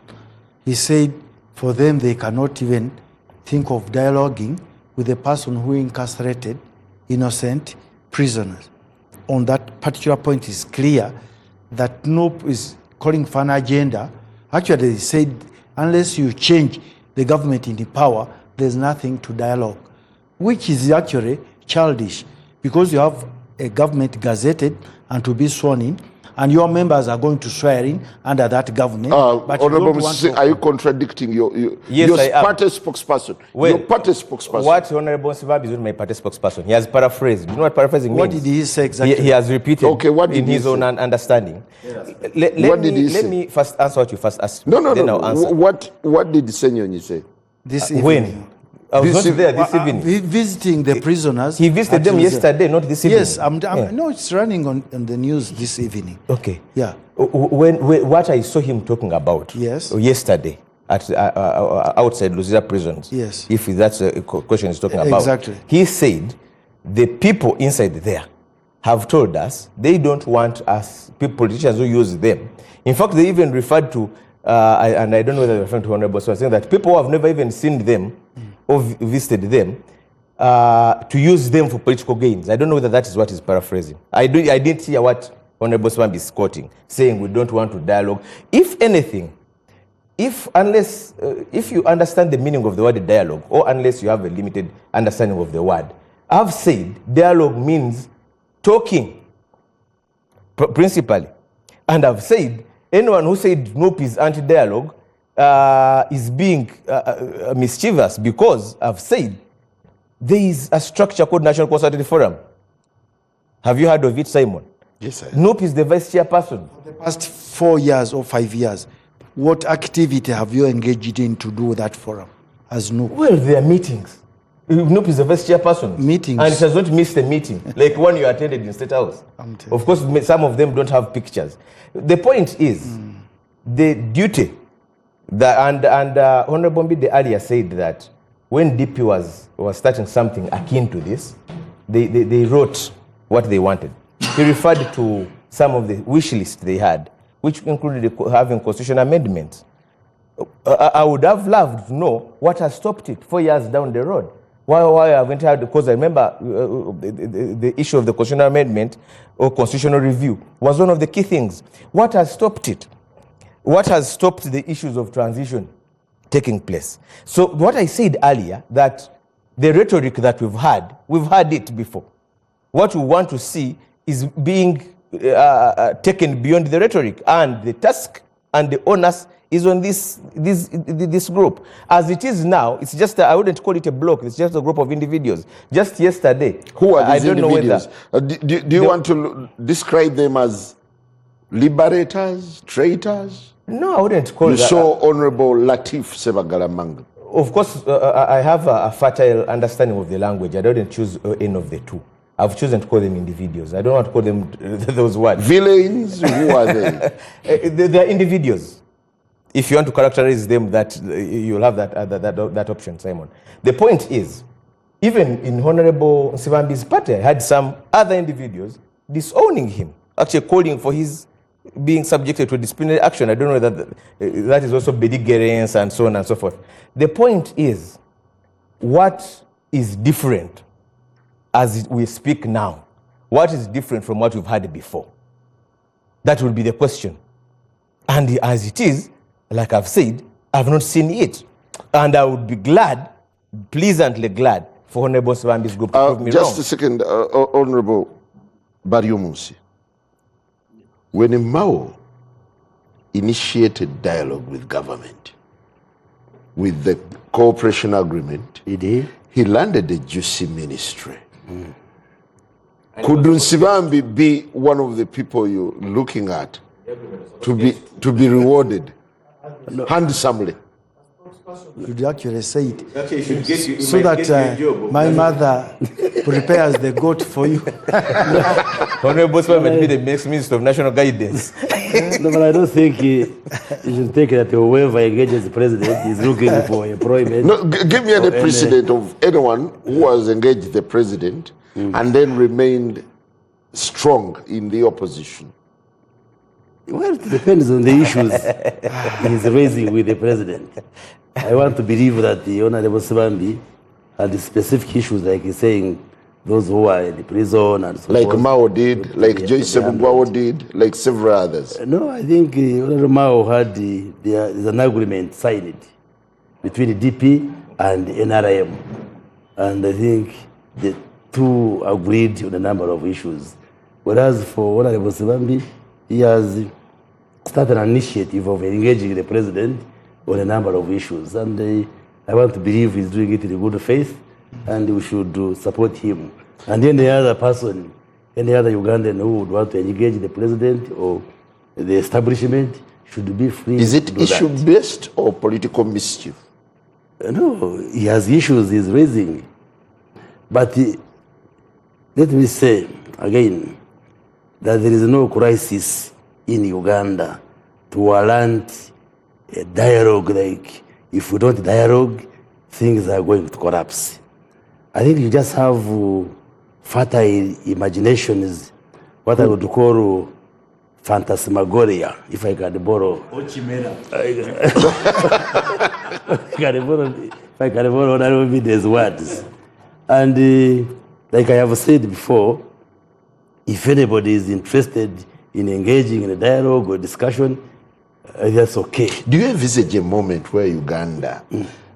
he said for them they cannot even think of dialoguing with a person who incarcerated innocent prisoners. On that particular point, it's clear that Noop is calling for an agenda. Actually, they said unless you change the government in the power, there's nothing to dialogue, which is actually childish, because you have a government gazetted and to be sworn in, and your members are going to swear in under that government. But you Honorable don't want Mr. to- Are you contradicting your Yes, I am. party spokesperson? Well, Your party spokesperson. What Honorable Nsibambi is not my party spokesperson. He has paraphrased. Do you know what paraphrasing What means? did he say exactly? He has repeated Okay, what did in he his own say? understanding. What did he Let say? me first answer what you first asked. No. Then I'll answer. What did Senyonyi say? This evening. When? I was This not there this Well, evening. visiting the prisoners. He visited at them reserve. yesterday, not this evening. Yes, Yeah. no, it's running on the news this evening. Okay. Yeah. When what I saw him talking about Yes. yesterday at outside Luzira prisons, Yes. if that's a question he's talking about, Exactly. he said the people inside there have told us they don't want us, politicians who use them. In fact, they even referred to, and I don't know whether they're referring to Honorable, so saying that people who have never even seen them or visited them, to use them for political gains. I don't know whether that is what he's paraphrasing. I didn't hear what Honorable Swambi is quoting, saying we don't want to dialogue. If anything, if you understand the meaning of the word dialogue, or unless you have a limited understanding of the word, I've said dialogue means talking, principally. And I've said anyone who said NUP is anti-dialogue is being mischievous, because I've said there is a structure called National Consultative Forum. Have you heard of it, Simon? Yes, sir. NUP is the vice chairperson. The past 4 years or 5 years, what activity have you engaged in to do that forum as NUP? Well, there are meetings. NUP is the vice chairperson. Meetings. And it has not missed a meeting, like one you attended in State House. Of course, some of them don't have pictures. The point is, the duty, and Honorable Mbide earlier said that when DP was starting something akin to this, they wrote what they wanted. He referred to some of the wish list they had, which included having constitutional amendments. I would have loved to know what has stopped it 4 years down the road. Why I haven't had, because I remember the issue of the constitutional amendment or constitutional review was one of the key things. What has stopped it? What has stopped the issues of transition taking place? So what I said earlier, that the rhetoric that we've had it before. What we want to see is being taken beyond the rhetoric, and the task and the onus is on this group. As it is now, it's just, I wouldn't call it a block, it's just a group of individuals. Just yesterday, Who are these I don't individuals? know whether, Do you want to describe them as liberators, traitors? no, I wouldn't call You it. saw Honorable Latif Sebagalamanga. Of course, I have a fertile understanding of the language. I don't choose any of the two. I've chosen to call them individuals. I don't want to call them those words. Villains? Who are they? They're individuals. If you want to characterize them, that you'll have that option, Simon. The point is, even in Honorable Nsibambi's party, I had some other individuals disowning him, actually calling for his being subjected to disciplinary action. I don't know that that is also beligerance and so on and so forth. The point is, what is different as we speak now? What is different from what we've had before? That will be the question. And as it is, like I've said, I've not seen it. And I would be glad, pleasantly glad, for Honorable Nsibambi's group to prove me wrong. Just a second, Honorable Bariomusi. When Mao initiated dialogue with government, with the cooperation agreement, he landed the juicy ministry. Could Nsibambi be one of the people you're looking at to be rewarded handsomely? Should actually say it, so that my mother prepares the goat for you. Honorable Nsibambi be the next Minister of National Guidance. No, but I don't think you should take that whoever engages the president is looking for employment. No, give me any precedent of anyone who has engaged the president and then remained strong in the opposition. Well, it depends on the issues he's raising with the president. I want to believe that the Honorable Nsibambi had the specific issues, like he's saying, those who are in the prison and so Like forth. Mao did, like Joyce Sebugwawo did, like several others. No, I think Honorable Mao had there is an agreement signed between the DP and the NRM. And I think the two agreed on a number of issues. Whereas for Honorable Sibambi, he has started an initiative of engaging the president on a number of issues. And I want to believe he's doing it in good faith, and we should support him. And any other person, any other Ugandan who would want to engage the president or the establishment should be free. Is it to do issue-based or political mischief? No, he has issues he's raising. But let me say again that there is no crisis in Uganda to warrant a dialogue. Like, if we don't dialogue, things are going to collapse. I think you just have fertile imaginations, what I would call phantasmagoria, if I can borrow. If I can borrow Honorable Bide's words. And like I have said before, if anybody is interested in engaging in a dialogue or discussion, that's okay. Do you envisage a moment where Uganda,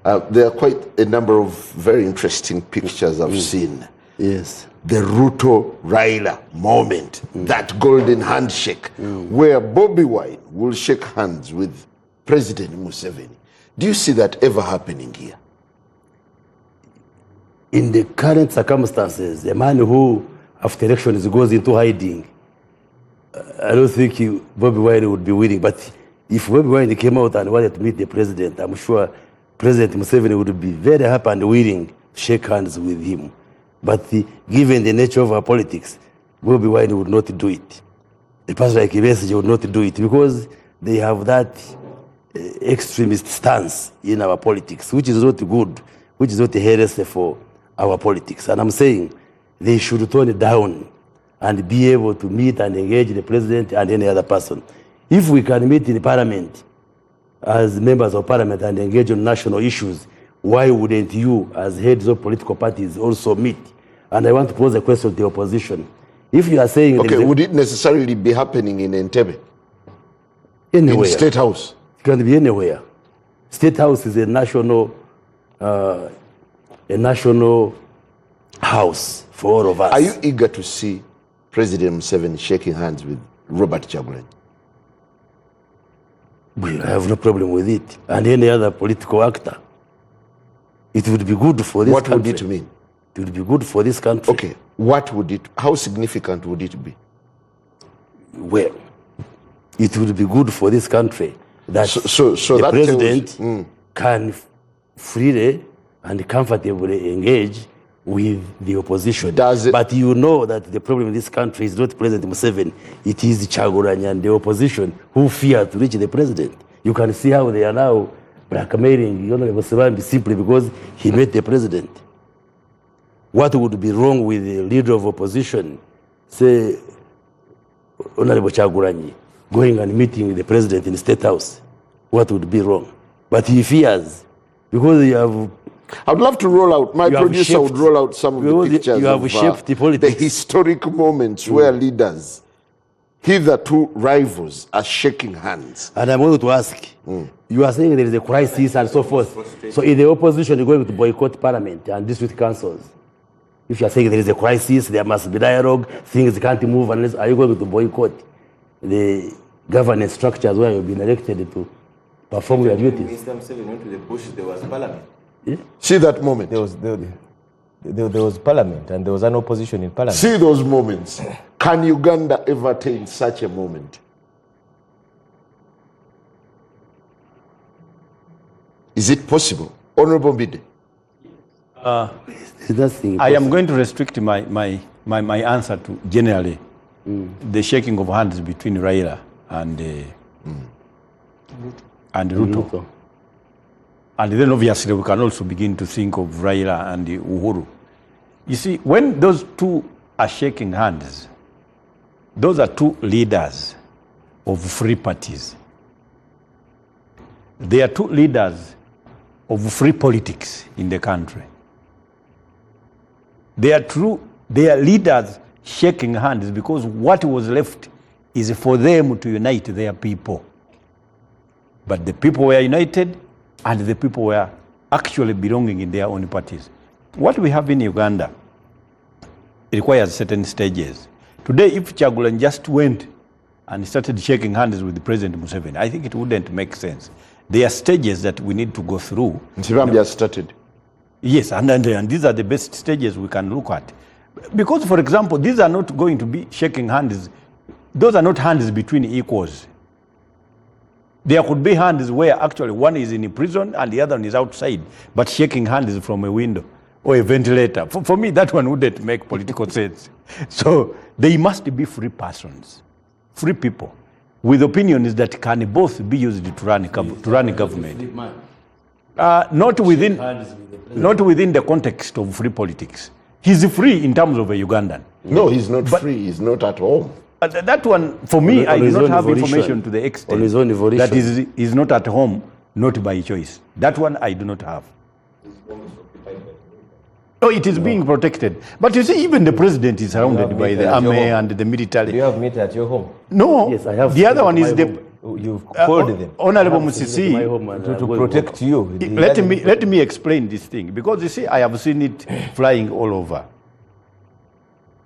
there are quite a number of very interesting pictures I've seen. Yes. The Ruto-Raila moment, that golden handshake, where Bobi Wine will shake hands with President Museveni. Do you see that ever happening here? In the current circumstances, a man who, after elections, goes into hiding, I don't think Bobi Wine would be willing. But if Bobi Wine came out and wanted to meet the president, I'm sure President Museveni would be very happy and willing to shake hands with him. But given the nature of our politics, Bobi Wine would not do it. A person like Ibesige would not do it because they have that extremist stance in our politics, which is not good, which is not healthy for our politics. And I'm saying they should tone it down and be able to meet and engage the president and any other person. If we can meet in parliament as members of parliament and engage on national issues, why wouldn't you, as heads of political parties, also meet? And I want to pose a question to the opposition. If you are saying... Okay, would it necessarily be happening in Entebbe? Anywhere. In State House? It can be anywhere. State House is a national house for all of us. Are you eager to see President Museveni shaking hands with Robert Kyagulanyi? Well, I have no problem with it. And any other political actor. It would be good for this country. What would it mean? It would be good for this country. Okay, what would it, how significant would it be? Well, it would be good for this country that so the that president can freely and comfortably engage with the opposition. But you know that the problem in this country is not President Museveni, it is Kyagulanyi and the opposition who fear to reach the president. You can see how they are now blackmailing Honorable Sibambi simply because he met the president. What would be wrong with the leader of opposition, say Honorable Kyagulanyi, going and meeting with the president in the State House? What would be wrong? But he fears because you have... I'd love to roll out, my producer would roll out some of the pictures of the historic moments where leaders, hitherto rivals, are shaking hands. And I'm going to ask, you are saying there is a crisis and so forth. So in the opposition, you're going to boycott parliament and district councils. If you are saying there is a crisis, there must be dialogue, things can't move unless, are you going to boycott the governance structures where you've been elected to perform your duties? Mr. Museveni went to the bush, there was parliament. Yeah. See that moment? There was parliament and there was an opposition in parliament. See those moments. Can Uganda ever attain such a moment? Is it possible? Honorable Bide. I am going to restrict my answer to generally the shaking of hands between Raila and Ruto. And then obviously we can also begin to think of Raila and Uhuru. You see, when those two are shaking hands, those are two leaders of free parties. They are two leaders of free politics in the country. They are leaders shaking hands because what was left is for them to unite their people. But the people were united and the people were actually belonging in their own parties. What we have in Uganda requires certain stages. Today, if Chagulan just went and started shaking hands with President Museveni, I think it wouldn't make sense. There are stages that we need to go through. Nsibambi has started. Yes, and these are the best stages we can look at. Because, for example, these are not going to be shaking hands. Those are not hands between equals. There could be hands where actually one is in prison and the other one is outside, but shaking hands from a window or a ventilator. For me, that one wouldn't make political sense. So they must be free persons, free people, with opinions that can both be used to run a government. Not within the context of free politics. He's free in terms of a Ugandan. No, he's not free. He's not at home. That one, for me, I do not have information to the extent on his own volition. that is not at home, not by choice. That one I do not have. Oh, it is being protected. But you see, even the president is surrounded by the army and the military. Do you have meat at your home? No. Yes, I have. The other one is the You've called them Honorable Musisi. to protect you. Let me explain this thing, because you see, I have seen it flying all over.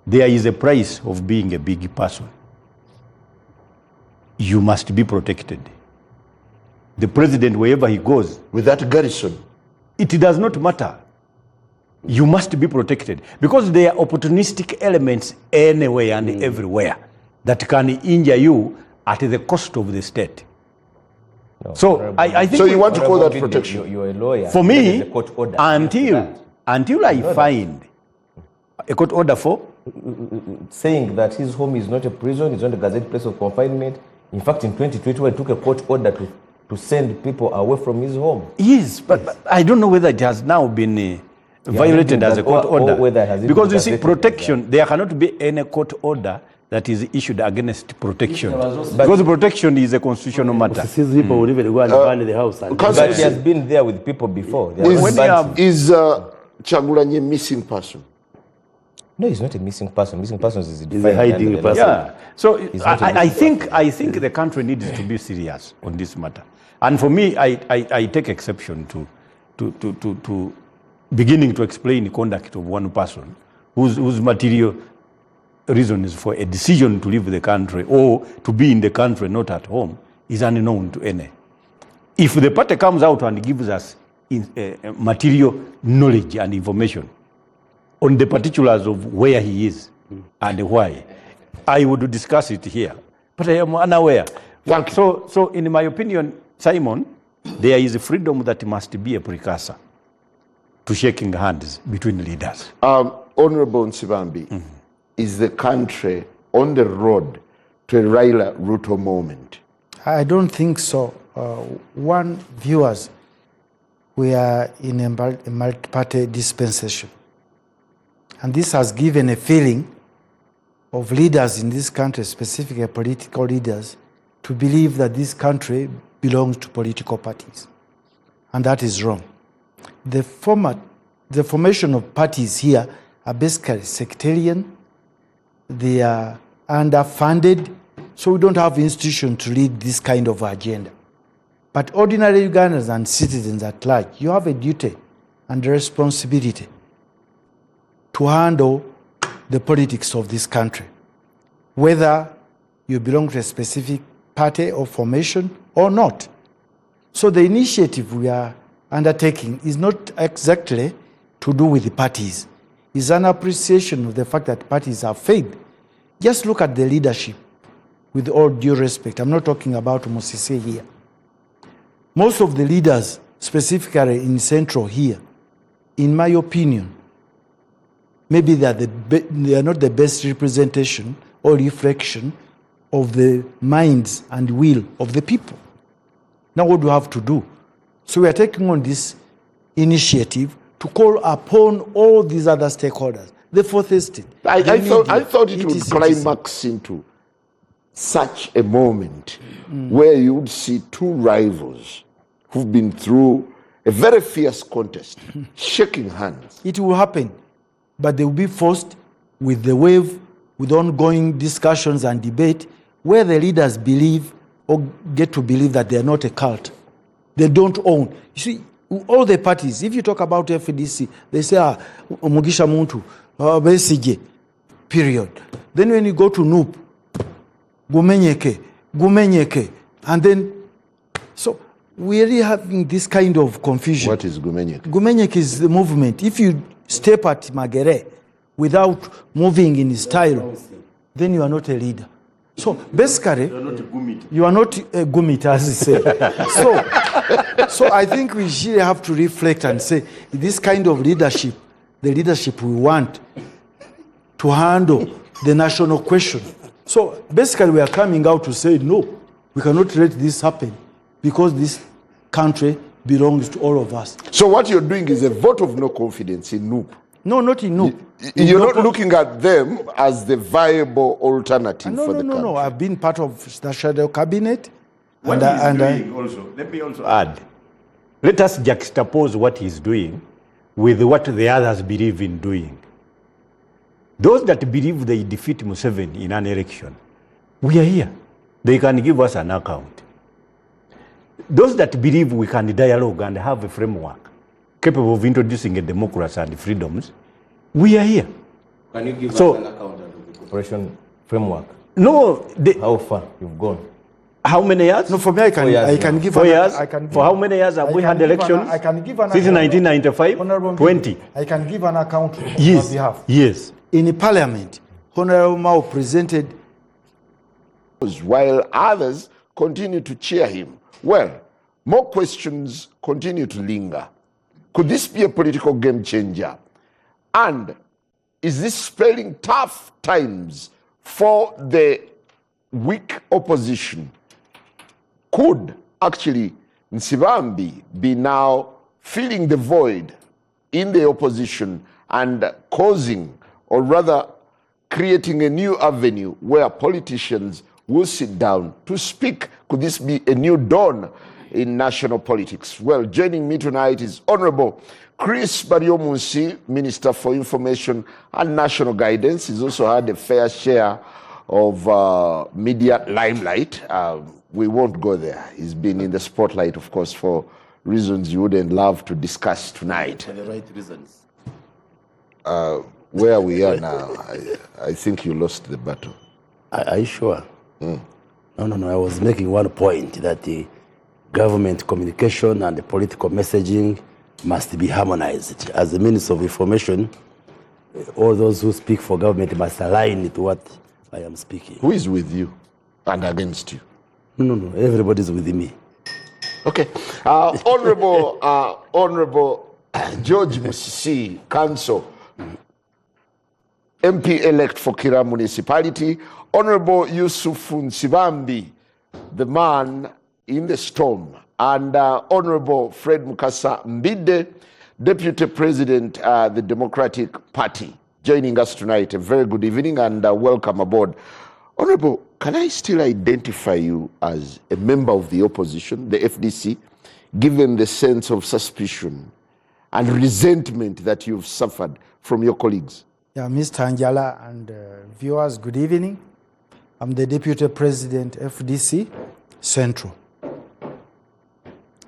There is a price of being a big person. You must be protected. The president, wherever he goes, With that garrison. it does not matter. You must be protected, because there are opportunistic elements anywhere and everywhere that can injure you at the cost of the state. No, So I think So you want to call that protection? You're a lawyer. for There me, is a court order. until I find a court order for, Saying that his home is not a prison, it's not a gazetted place of confinement. In fact, in 2021, it took a court order to send people away from his home. yes, but I don't know whether it has now been violated as a court or order. whether it has Because been you see, gazetted protection, there cannot be any court order that is issued against protection. Because protection is a constitutional matter. These people would even go and burn the house. And Councillor, But he has been there with people before. They are not When bad you have- things. Is Chagulanyi a missing person? No, he's not a missing person. Missing person is a defined hiding under the person. law. Yeah. So not a I think the country needs to be serious on this matter. And for me, I take exception to beginning to explain the conduct of one person whose material reason is for a decision to leave the country or to be in the country, not at home, is unknown to any. If the party comes out and gives us material knowledge and information on the particulars of where he is and why, I would discuss it here. But I am unaware. Thank you. So in my opinion, Simon, there is a freedom that must be a precursor to shaking hands between leaders. Honorable Nsibambi, is the country on the road to a Raila Ruto moment? I don't think so. Viewers, we are in a multi-party dispensation. And this has given a feeling of leaders in this country, specifically political leaders, to believe that this country belongs to political parties. And that is wrong. The formation of parties here are basically sectarian. They are underfunded, so we don't have institutions to lead this kind of agenda. But ordinary Ugandans and citizens at large, you have a duty and a responsibility to handle the politics of this country, whether you belong to a specific party or formation or not. So the initiative we are undertaking is not exactly to do with the parties. It's an appreciation of the fact that parties have failed. Just look at the leadership, with all due respect. I'm not talking about Musisi here. Most of the leaders, specifically in Central here, in my opinion, maybe they are not the best representation or reflection of the minds and will of the people. Now what do we have to do? So we are taking on this initiative to call upon all these other stakeholders, the fourth estate. I thought it would etc. climax into such a moment where you would see two rivals who've been through a very fierce contest, shaking hands. It will happen, but they will be forced with the wave, with ongoing discussions and debate, where the leaders believe or get to believe that they are not a cult. They don't own. You see, all the parties, if you talk about FDC, they say, Mugisha Muntu, Besige. period. Then when you go to NUP, Gumenyeke, and then, so we're really having this kind of confusion. What is Gumenyeke? Gumenyeke is the movement. If you step at Magere without moving in style, then you are not a leader. So basically, you are not a gumit, as he said. so I think we really have to reflect and say, this kind of leadership, the leadership we want to handle the national question. So basically, we are coming out to say, no, we cannot let this happen because this country belongs to all of us. So what you're doing is a vote of no confidence in NUP. No, not in NUP. You're not looking at them as the viable alternative for the country. No. I've been part of the shadow cabinet. What he's doing also, let me also add, let us juxtapose what he's doing with what the others believe in doing. Those that believe they defeat Museveni in an election, we are here. They can give us an account. Those that believe we can dialogue and have a framework capable of introducing a democracy and freedoms, we are here. Can you give us an account of the cooperation framework? No. How far you've gone? How many years? No, for me, I can give 4 years? I can give, For how many years have we had elections? I can give an Since account. 1995? Honorable 20. I can give an account on Yes. behalf. Yes. In the parliament, Honorable Mao presented. While others continue to cheer him. Well, more questions continue to linger. Could this be a political game changer? And is this spelling tough times for the weak opposition? Could actually Nsibambi be now filling the void in the opposition and causing, or rather creating a new avenue where politicians will sit down to speak? Could this be a new dawn in national politics? Well, joining me tonight is Honorable Chris Baryomunsi, Minister for Information and National Guidance. He's also had a fair share of media limelight. We won't go there. He's been in the spotlight, of course, for reasons you wouldn't love to discuss tonight. For the right reasons. Where we are now, I think you lost the battle. Are you sure? No. I was making one point that the government communication and the political messaging must be harmonized. As the Minister of Information, all those who speak for government must align to what I am speaking. Who is with you and against you? No. Everybody's with me. Okay. Honorable George Musisi, Council, MP-elect for Kira Municipality. Honorable Yusuf Nsibambi, the man in the storm. And Honorable Fred Mukasa Mbide, Deputy President, the Democratic Party, joining us tonight. A very good evening and welcome aboard. Honorable, can I still identify you as a member of the opposition, the FDC, given the sense of suspicion and resentment that you've suffered from your colleagues? Yeah, Mr. Anjala and viewers, good evening. I'm the Deputy President, FDC Central.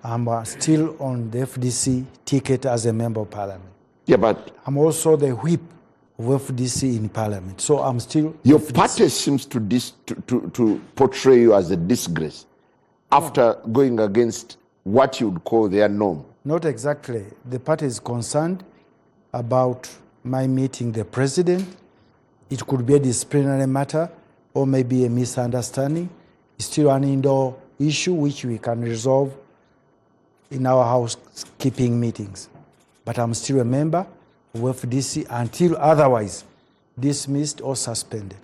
I'm still on the FDC ticket as a member of Parliament. Yeah, but I'm also the whip of FDC in Parliament. So I'm still... Your FDC. party seems to portray you as a disgrace after going against what you would call their norm. Not exactly. The party is concerned about my meeting the president. It could be a disciplinary matter or maybe a misunderstanding. It's still an indoor issue which we can resolve in our housekeeping meetings. But I'm still a member of FDC until otherwise dismissed or suspended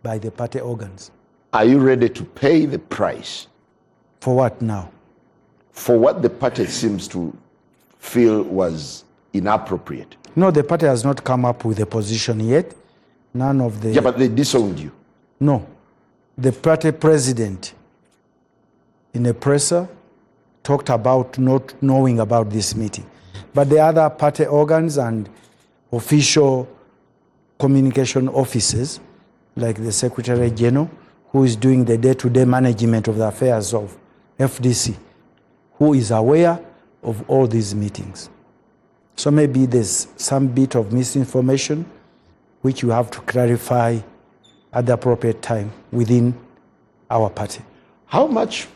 by the party organs. Are you ready to pay the price? For what now? For what the party seems to feel was inappropriate. No, the party has not come up with a position yet. None of the... Yeah, but they disowned you. No. The party president in a presser talked about not knowing about this meeting. But the other party organs and official communication officers, like the Secretary General, who is doing the day-to-day management of the affairs of FDC, who is aware of all these meetings. So maybe there's some bit of misinformation which we have to clarify at the appropriate time within our party. How much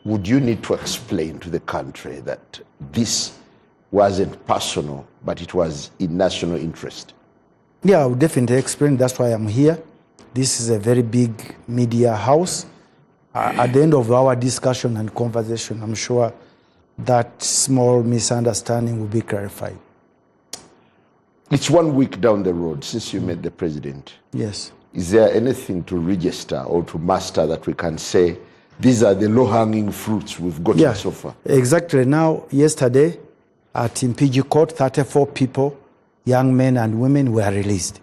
would you need to explain to the country that this wasn't personal, but it was in national interest? Yeah, I would definitely explain. That's why I'm here. This is a very big media house. At the end of our discussion and conversation, I'm sure that small misunderstanding will be clarified. It's 1 week down the road since you met the president. Yes. Is there anything to register or to master that we can say, these are the low-hanging fruits we've gotten so far? Exactly. Now, yesterday at Mpigi Court, 34 people, young men and women, were released.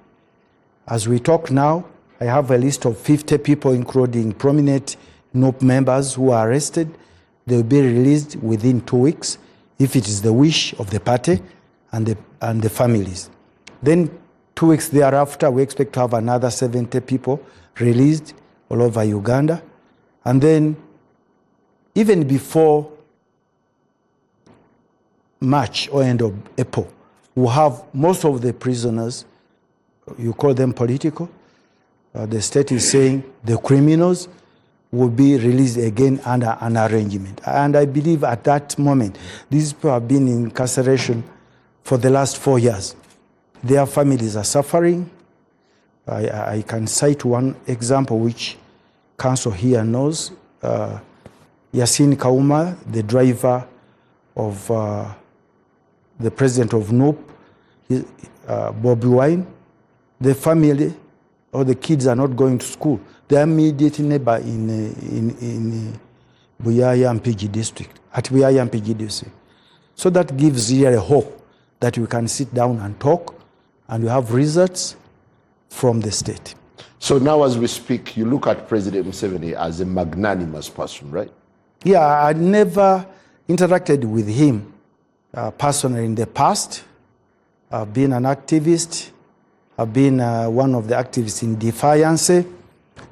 As we talk now, I have a list of 50 people, including prominent NOP members who are arrested. They will be released within 2 weeks, if it is the wish of the party and the families. Then 2 weeks thereafter, we expect to have another 70 people released all over Uganda. And then, even before March or end of April, we'll have most of the prisoners, you call them political, the state is saying the criminals will be released again under an arrangement. And I believe at that moment, these people have been in incarceration for the last 4 years. Their families are suffering. I can cite one example which Council here knows. Yasin Kauma, the driver of the president of NOP, Bobby Wine, the family or the kids are not going to school. They are immediate neighbor in Buyaya Mpigi district, at Buyaya Mpigi district. So that gives here a hope that we can sit down and talk and we have results from the state. So now as we speak, you look at President Museveni as a magnanimous person, right? Yeah, I never interacted with him personally in the past. I've been an activist. I've been one of the activists in Defiance.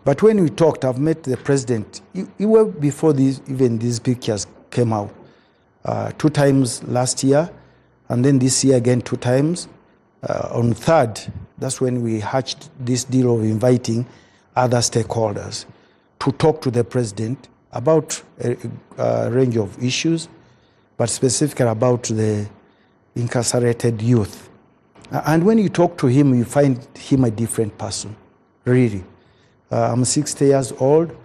But when we talked, I've met the president, even before even these pictures came out, 2 times last year, and then this year again 2 times. On 3rd, that's when we hatched this deal of inviting other stakeholders to talk to the president about a range of issues, but specifically about the incarcerated youth. And when you talk to him, you find him a different person, really. I'm 60 years old.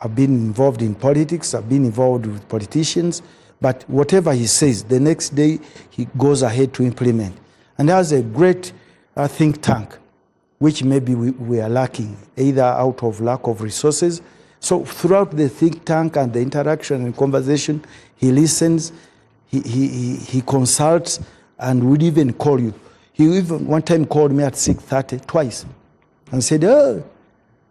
I've been involved in politics. I've been involved with politicians. But whatever he says, the next day he goes ahead to implement. And there's a great think tank, which maybe we are lacking, either out of lack of resources. So throughout the think tank and the interaction and conversation, he listens, he consults, and would even call you. He even one time called me at 6:30 twice and said, "Oh,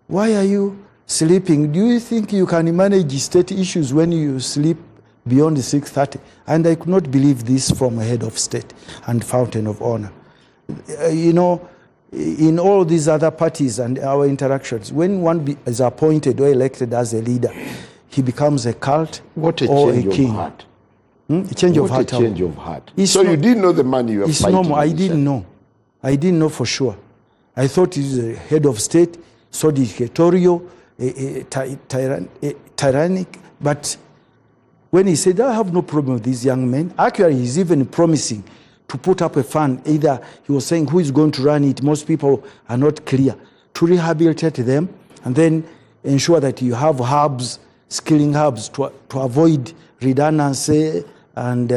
why are you sleeping? Do you think you can manage state issues when you sleep beyond 6:30? And I could not believe this from a head of state and fountain of honor. You know, in all these other parties and our interactions, when one is appointed or elected as a leader, he becomes a cult or a king. Of heart. A change of heart. What a change of heart. It's so not, you didn't know the man you were it's fighting? normal. I didn't know. I didn't know for sure. I thought he was a head of state, so dictatorial, tyrannic. But when he said, I have no problem with these young men, actually he's even promising to put up a fund. Either he was saying who is going to run it, most people are not clear, to rehabilitate them and then ensure that you have hubs, skilling hubs to avoid redundancy and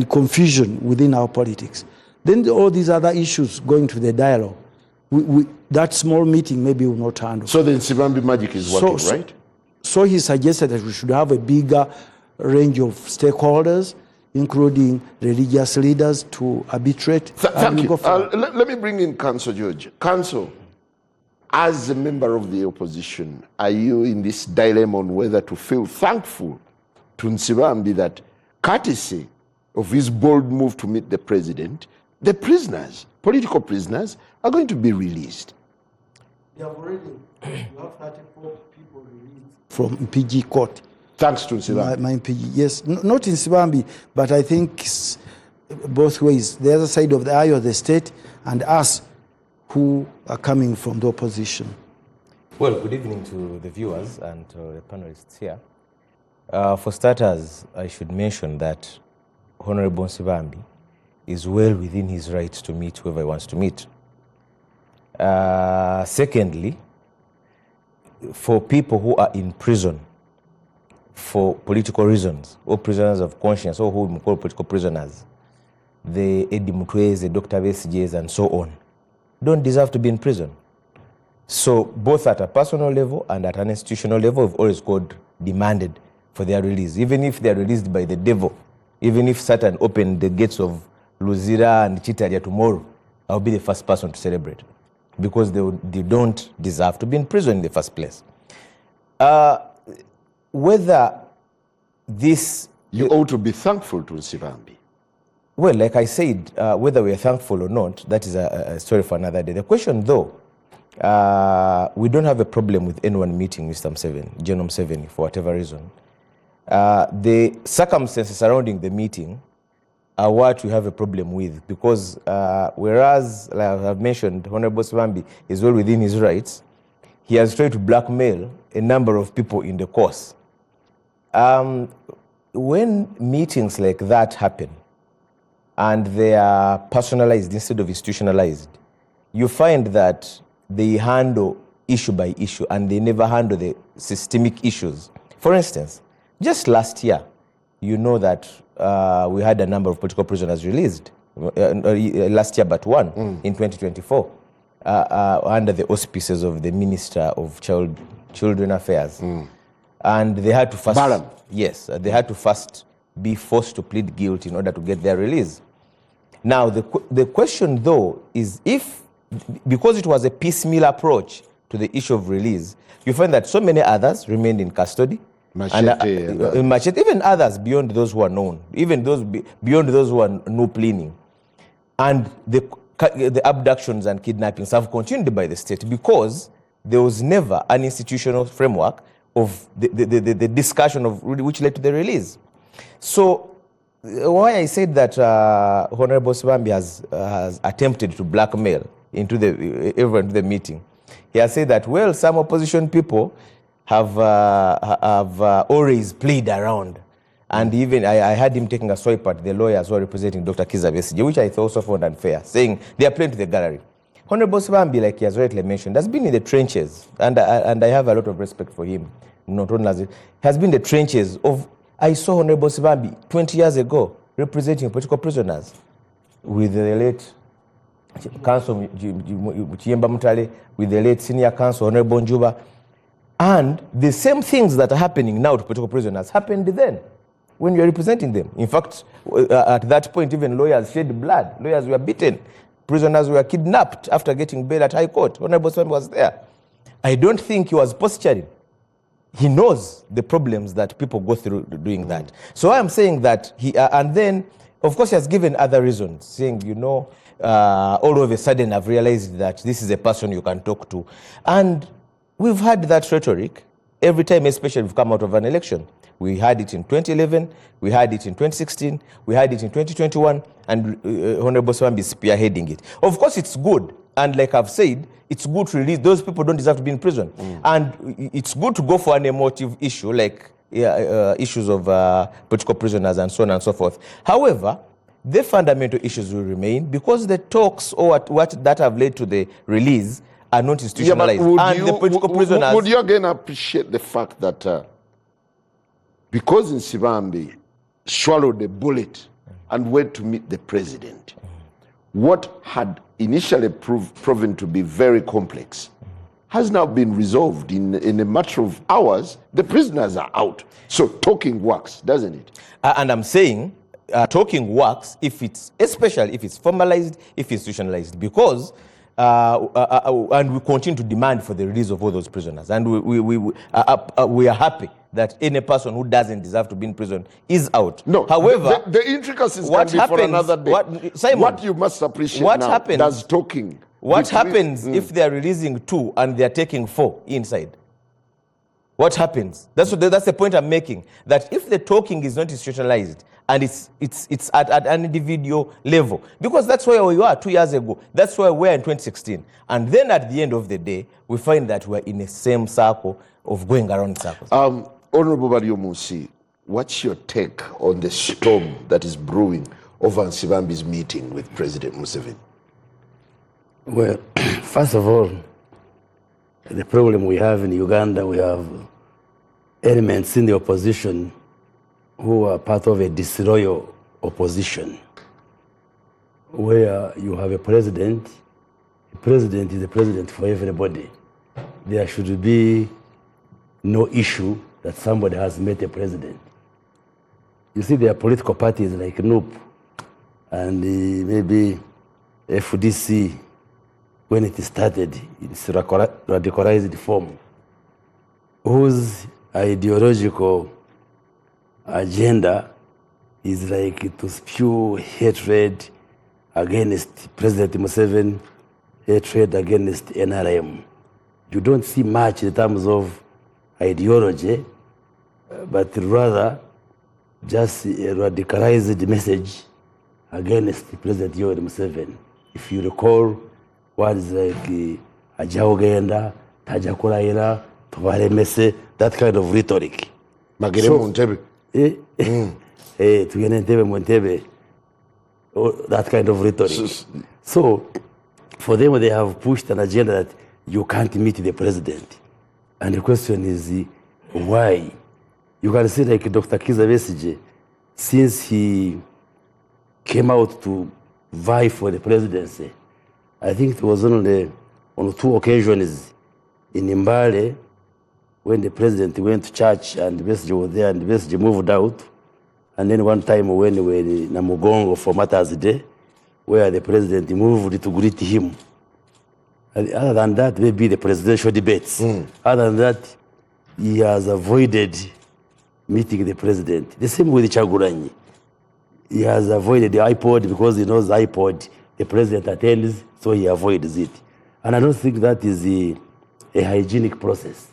confusion within our politics. Then all these other issues going to the dialogue, that small meeting maybe will not handle. So the Nsibambi magic is working, right? So he suggested that we should have a bigger range of stakeholders, including religious leaders, to arbitrate. Thank you. Let me bring in Council George. Council, as a member of the opposition, are you in this dilemma on whether to feel thankful to Nsibambi that, courtesy of his bold move to meet the president, the prisoners, political prisoners, are going to be released? They have already, you have 34 people released from Mpigi Court. Thanks to Nsibambi. My Mpigi, yes. Not in Nsibambi, but I think both ways, the other side of the aisle, the state, and us who are coming from the opposition. Well, good evening to the viewers and to the panelists here. For starters, I should mention that Honorable Nsibambi is well within his rights to meet whoever he wants to meet. Secondly, for people who are in prison for political reasons, or prisoners of conscience, or who we call political prisoners, the Eddie Mutweze, Dr. Besigye's, and so on, don't deserve to be in prison. So both at a personal level and at an institutional level, we've always demanded for their release, even if they are released by the devil, even if Satan opened the gates of Luzira and Chitaria tomorrow, I'll be the first person to celebrate, because they don't deserve to be in prison in the first place. Whether this... You ought to be thankful to Nsibambi. Well, like I said, whether we are thankful or not, that is a story for another day. The question, though, we don't have a problem with anyone meeting Mr. Museveni, General Museveni, for whatever reason. The circumstances surrounding the meeting are what we have a problem with, because whereas, like I've mentioned, Honorable Nsibambi is well within his rights, he has tried to blackmail a number of people in the course. When meetings like that happen, and they are personalized instead of institutionalized, you find that they handle issue by issue and they never handle the systemic issues. For instance, just last year, you know that we had a number of political prisoners released, last year but one, in 2024, under the auspices of the Minister of Children Affairs. And they had to first... Baram. Yes, they had to first be forced to plead guilty in order to get their release. Now, the question, though, is if, because it was a piecemeal approach to the issue of release, you find that so many others remained in custody. Machete, even others beyond those who are known, even those beyond those who are no pleading. And the abductions and kidnappings have continued by the state because there was never an institutional framework of the discussion of which led to the release. So why I said that Honorable Nsibambi has attempted to blackmail everyone into the meeting, he has said that, well, some opposition people have always played around. And even I had him taking a swipe at the lawyers who are representing Dr. Kizza Besigye, which I also found unfair, saying they are playing to the gallery. Honorable Nsibambi, like he has rightly mentioned, has been in the trenches, and I have a lot of respect for him, not only as it has been in the trenches of... I saw Honorable Nsibambi 20 years ago representing political prisoners with the late Council Chiyemba Mutale, with the late Senior Counsel Honorable Njuba. And the same things that are happening now to political prisoners happened then when you are representing them. In fact, at that point, even lawyers shed blood. Lawyers were beaten. Prisoners were kidnapped after getting bail at High Court. Honorable Nsibambi was there. I don't think he was posturing. He knows the problems that people go through doing that. So I'm saying that and then, of course, he has given other reasons, saying, you know, all of a sudden I've realized that this is a person you can talk to. And we've had that rhetoric every time, especially we've come out of an election. We had it in 2011, we had it in 2016, we had it in 2021, and Honorable Nsibambi is spearheading it. Of course, it's good. And like I've said, it's good to release. Those people don't deserve to be in prison. And it's good to go for an emotive issue, like issues of political prisoners and so on and so forth. However, the fundamental issues will remain because the talks or what that have led to the release are not institutionalized. The political prisoners... Would you again appreciate the fact that because Nsibambi swallowed the bullet and went to meet the president, what had initially proven to be very complex has now been resolved in a matter of hours. The prisoners are out. So talking works, doesn't it? And I'm saying talking works especially if it's formalized, if it's institutionalized, because and we continue to demand for the release of all those prisoners. And we are happy that any person who doesn't deserve to be in prison is out. No, however, the intricacies can be for another day. What you must appreciate does talking. What happens if they are releasing 2 and they are taking 4 inside? what happens? That's the point I'm making. That if the talking is not institutionalized and it's at an individual level, because that's where we were 2 years ago. That's where we were in 2016. And then at the end of the day, we find that we're in the same circle of going around circles. Honorable Mario Musi, what's your take on the storm that is brewing over Nsibambi's meeting with President Museveni? Well, first of all, the problem we have in Uganda, we have elements in the opposition who are part of a disloyal opposition, where you have a president. The president is the president for everybody. There should be no issue that somebody has met a president. You see, there are political parties like NUP and maybe FDC, when it started in its radicalized form, whose ideological agenda is like to spew hatred against President Museveni, hatred against NRM. You don't see much in terms of ideology, but rather just a radicalized message against President Yoweri Museveni. If you recall, words like Ajawogenda, Tajakurayira, Tovaremese, that kind of rhetoric. Magere Muntebe. Tugene Ntebe Muntebe, that kind of rhetoric. So, for them, they have pushed an agenda that you can't meet the president. And the question is, why? You can see like Dr. Kizza Besigye, since he came out to vie for the presidency, I think it was only on 2 occasions in Mbale when the president went to church and Besigye was there and Besigye moved out. And then one time when we were in Namugongo for Mother's Day, where the president moved to greet him. And other than that, maybe the presidential debates. Other than that, he has avoided meeting the president. The same with Chagulanyi. He has avoided the iPod because he knows the iPod the president attends, so he avoids it. And I don't think that is a hygienic process.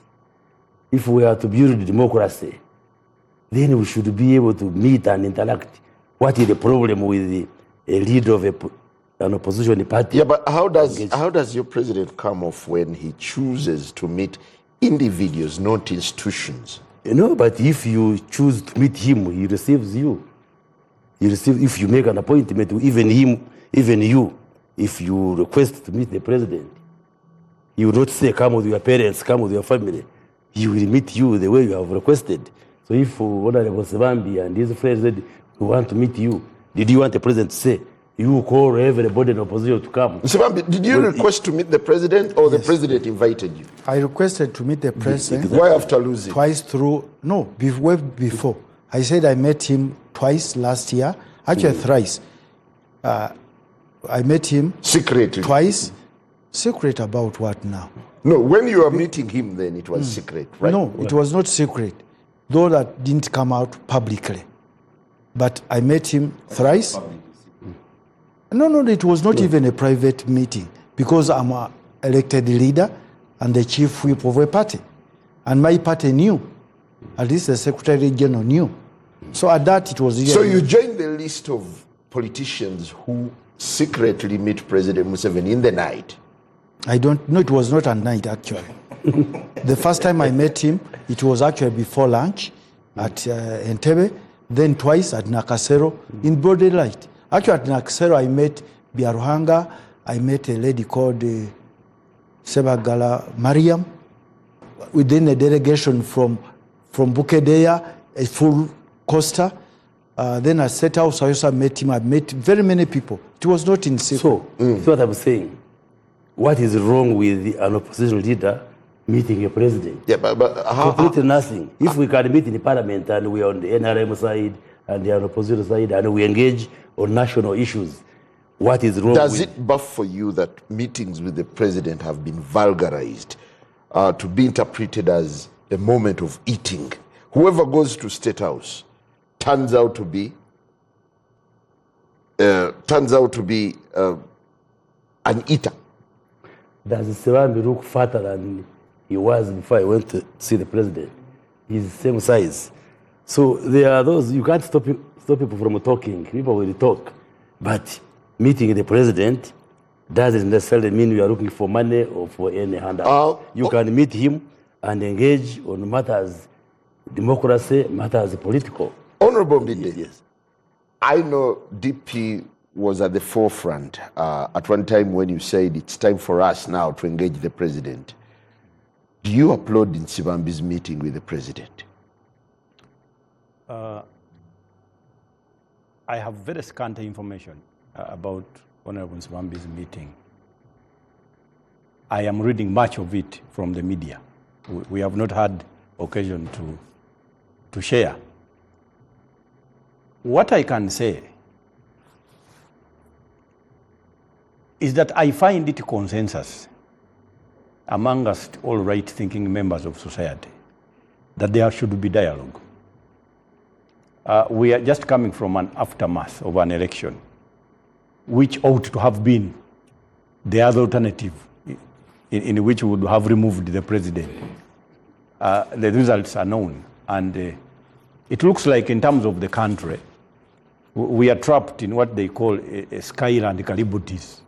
If we are to build democracy, then we should be able to meet and interact. What is the problem with a leader of an opposition party? Yeah, but how does your president come off when he chooses to meet individuals, not institutions? No, but if you choose to meet him, he receives you. If you make an appointment, even you, if you request to meet the president, he will not say, come with your parents, come with your family. He will meet you the way you have requested. So if Honorable Nsibambi and his friends said, we want to meet you, did you want the president to say, you call everybody in opposition to come? Nsibambi, did you request to meet the president or the president invited you? I requested to meet the president. Why after losing? Twice through, no, way before. I said I met him twice last year, actually thrice. I met him secretly. Twice. Secret about what now? No, when you were meeting him then it was secret, right? No, it was not secret, though that didn't come out publicly. But I met him thrice. No, it was not even a private meeting because I'm an elected leader and the chief whip of a party. And my party knew, at least the Secretary General knew. So at that it was... So you joined the list of politicians who secretly meet President Museveni in the night? I don't know, it was not at night actually. The first time I met him, it was actually before lunch at Entebbe, then twice at Nakasero in broad daylight. Actually at Nakasero I met Biaruhanga, I met a lady called Sebagala Mariam, within a delegation from Bukedeya, a full Costa. Then at State House I also met him. I met very many people. It was not in secret. So, that's what I'm saying. What is wrong with an opposition leader meeting a president? Yeah, but completely nothing. If we can meet in the parliament and we are on the NRM side and they are on the opposition side and we engage on national issues, what is wrong Does it buff for you that meetings with the president have been vulgarized to be interpreted as a moment of eating? Whoever goes to State House turns out to be an eater. Does Nsibambi look fatter than he was before I went to see the president. He's the same size. So there are those, you can't stop people from talking. People will talk. But meeting the president doesn't necessarily mean you are looking for money or for any handout. You can meet him and engage on matters, democracy, matters political. Honorable Mbinde, Yes. I know DP was at the forefront at one time when you said it's time for us now to engage the president. Do you applaud Nsibambi's meeting with the president? I have very scant information about Honorable Nsibambi's meeting. I am reading much of it from the media. We have not had occasion to share. What I can say is that I find it consensus among us all right-thinking members of society that there should be dialogue. We are just coming from an aftermath of an election, which ought to have been the other alternative in which we would have removed the president. The results are known, and it looks like in terms of the country, we are trapped in what they call a skyland Kalibutis,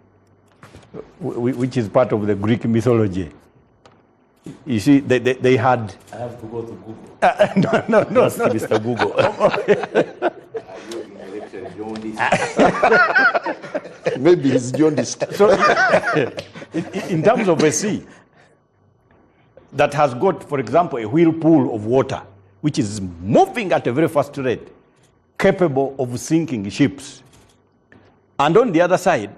which is part of the Greek mythology. You see, they had... I have to go to Google. No. Ask Mr. Google. Maybe he's jaundiced. So, in terms of a sea that has got, for example, a whirlpool of water, which is moving at a very fast rate, capable of sinking ships. And on the other side,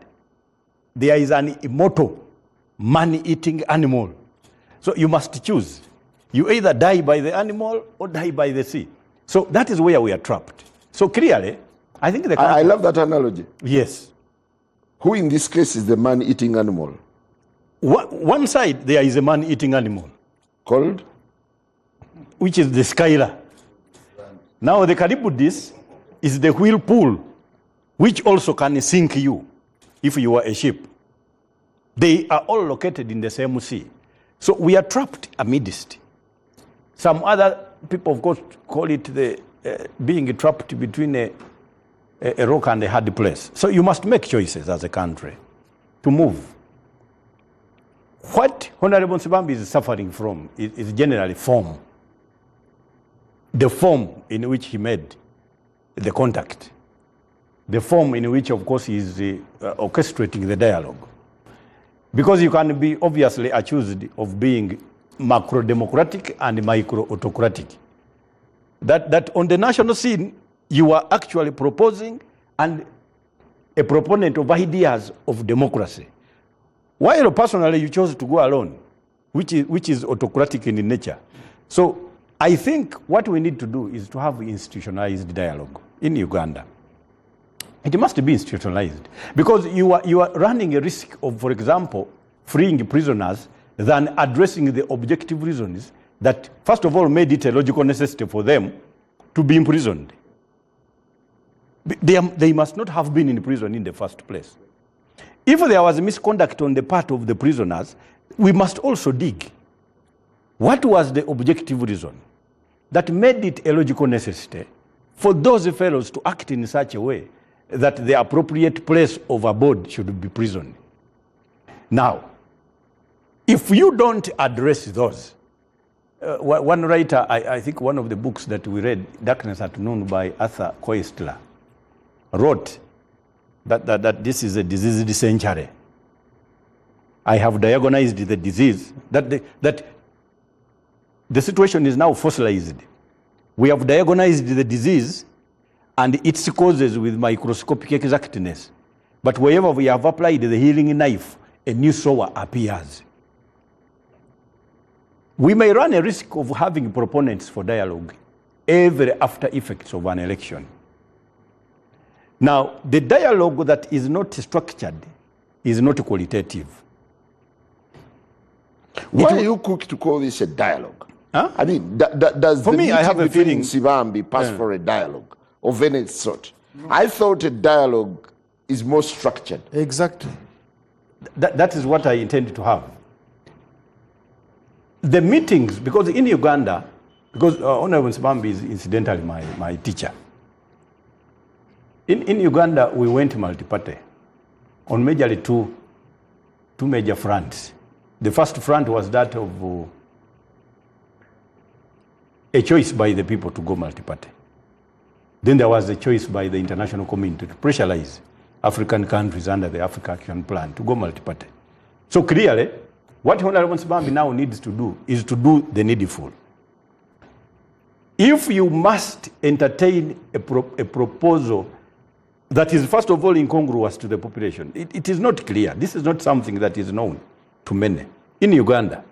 there is an immortal, man-eating animal. So you must choose. You either die by the animal or die by the sea. So that is where we are trapped. So clearly, I think the I love that analogy. Yes. Who in this case is the man-eating animal? One side, there is a man-eating animal. Called? Which is the skyla. Now the Kalibudis is the whirlpool, which also can sink you if you are a ship. They are all located in the same sea. So we are trapped amidst. Some other people, of course, call it the being trapped between a rock and a hard place. So you must make choices as a country to move. What Honorable Nsibambi is suffering from is generally form. The form in which he made the contact. The form in which, of course, he is orchestrating the dialogue. Because you can be obviously accused of being macro-democratic and micro-autocratic. That on the national scene, you are actually proposing and a proponent of ideas of democracy. While personally you chose to go alone, which is autocratic in nature. So I think what we need to do is to have institutionalized dialogue in Uganda. It must be institutionalized because you are running a risk of, for example, freeing prisoners than addressing the objective reasons that, first of all, made it a logical necessity for them to be imprisoned. They must not have been in prison in the first place. If there was misconduct on the part of the prisoners, we must also dig. What was the objective reason that made it a logical necessity for those fellows to act in such a way that the appropriate place of abode should be prison? Now, if you don't address those, one writer, I think one of the books that we read, Darkness at Noon by Arthur Koestler, wrote that this is a diseased century. I have diagnosed the disease, that the situation is now fossilized. We have diagnosed the disease and its causes with microscopic exactness. But wherever we have applied the healing knife, a new sore appears. We may run a risk of having proponents for dialogue every after effects of an election. Now, the dialogue that is not structured is not qualitative. Why are you quick to call this a dialogue? Huh? I mean, does For the me, I have a meeting feeling- between Nsibambi pass for a dialogue of any sort? I thought a dialogue is more structured. Exactly. That is what I intend to have. The meetings, because in Uganda, because Honorable Nsibambi is incidentally my teacher. In Uganda, we went multi-party on majorly two major fronts. The first front was that of a choice by the people to go multi-party. Then there was a choice by the international community to pressurize African countries under the Africa Action Plan to go multi-party. So clearly, what Honorable Nsibambi now needs to do is to do the needful. If you must entertain a proposal that is first of all incongruous to the population, it is not clear. This is not something that is known to many. In Uganda,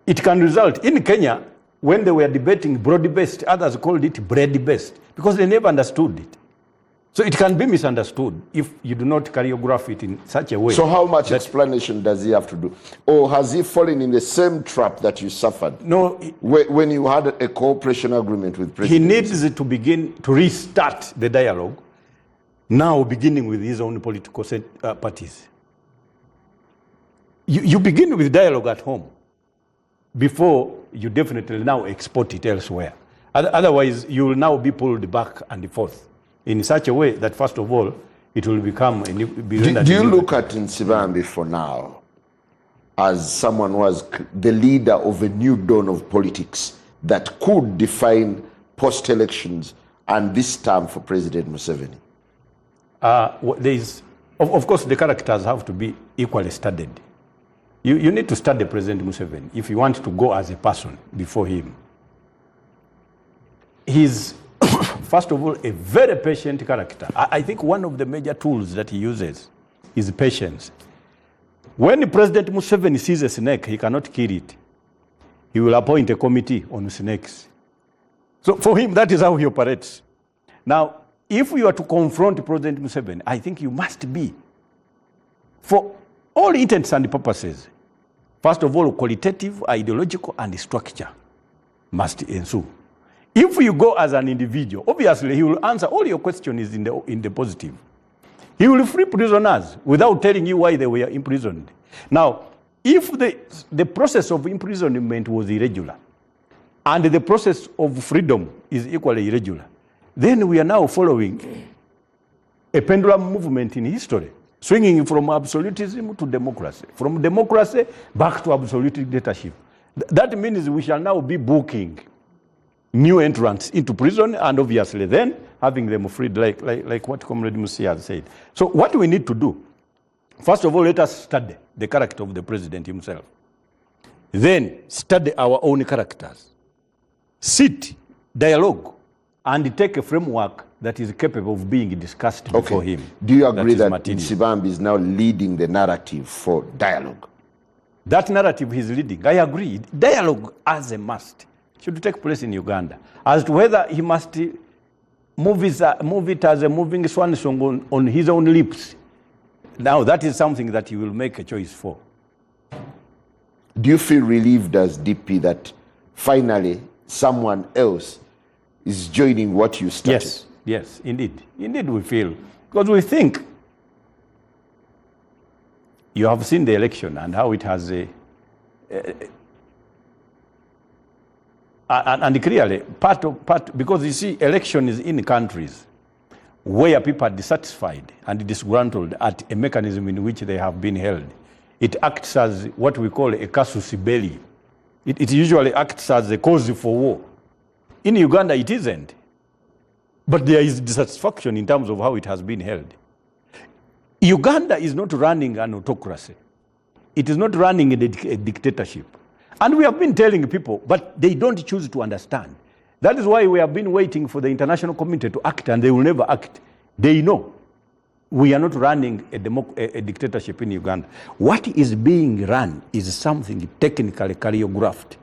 it can result, in Kenya, when they were debating broad-based, others called it bread-based, because they never understood it. So it can be misunderstood if you do not choreograph it in such a way. So how much explanation does he have to do? Or has he fallen in the same trap that you suffered? No. When you had a cooperation agreement with President? He needs to begin to restart the dialogue, now beginning with his own political parties. You begin with dialogue at home before you definitely now export it elsewhere. Otherwise, you will now be pulled back and forth in such a way that, first of all, it will become a new... Do you look at Nsibambi for now as someone who was the leader of a new dawn of politics that could define post-elections and this term for President Museveni? Of course, the characters have to be equally studied. You need to study President Museveni if you want to go as a person before him. He's, first of all, a very patient character. I think one of the major tools that he uses is patience. When President Museveni sees a snake, he cannot kill it. He will appoint a committee on snakes. So for him, that is how he operates. Now, if you are to confront President Museveni, I think you must be, for all intents and purposes, first of all, qualitative, ideological, and structure must ensue. If you go as an individual, obviously he will answer all your questions in the positive. He will free prisoners without telling you why they were imprisoned. Now, if the process of imprisonment was irregular, and the process of freedom is equally irregular, then we are now following a pendulum movement in history, swinging from absolutism to democracy, from democracy back to absolute dictatorship. That means we shall now be booking new entrants into prison, and obviously then having them freed, like what Comrade Musi has said. So what we need to do, first of all, let us study the character of the president himself. Then study our own characters. Sit, dialogue, and take a framework that is capable of being discussed before him. Do you agree that Nsibambi is now leading the narrative for dialogue? That narrative he's leading, I agree. Dialogue as a must should take place in Uganda. As to whether he must move it as a moving swan song on his own lips, now that is something that he will make a choice for. Do you feel relieved as DP that finally someone else is joining what you started? Yes, indeed. Indeed we feel. Because we think, you have seen the election and how it has and clearly, because you see, elections in countries where people are dissatisfied and disgruntled at a mechanism in which they have been held, it acts as what we call a casus belli. It usually acts as a cause for war. In Uganda, it isn't. But there is dissatisfaction in terms of how it has been held. Uganda is not running an autocracy. It is not running a dictatorship. And we have been telling people, but they don't choose to understand. That is why we have been waiting for the international community to act, and they will never act. They know we are not running a dictatorship in Uganda. What is being run is something technically choreographed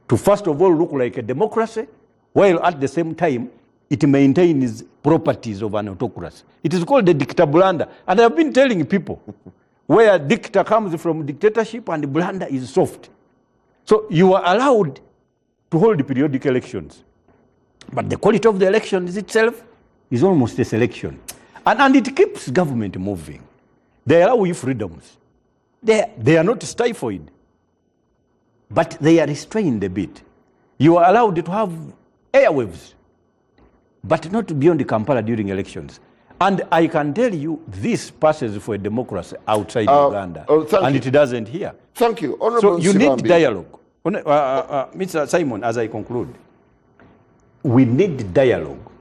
to first of all look like a democracy, while at the same time it maintains properties of an autocracy. It is called the dictablanda. And I have been telling people where dicta comes from dictatorship and blanda is soft. So you are allowed to hold periodic elections. But the quality of the elections itself is almost a selection. And it keeps government moving. They allow you freedoms. They are not stifled. but they are restrained a bit. You are allowed to have airwaves, but not beyond Kampala during elections. And I can tell you, this passes for a democracy outside Uganda, and it doesn't here. Thank you. So you need dialogue. Mr. Simon, as I conclude, we need dialogue.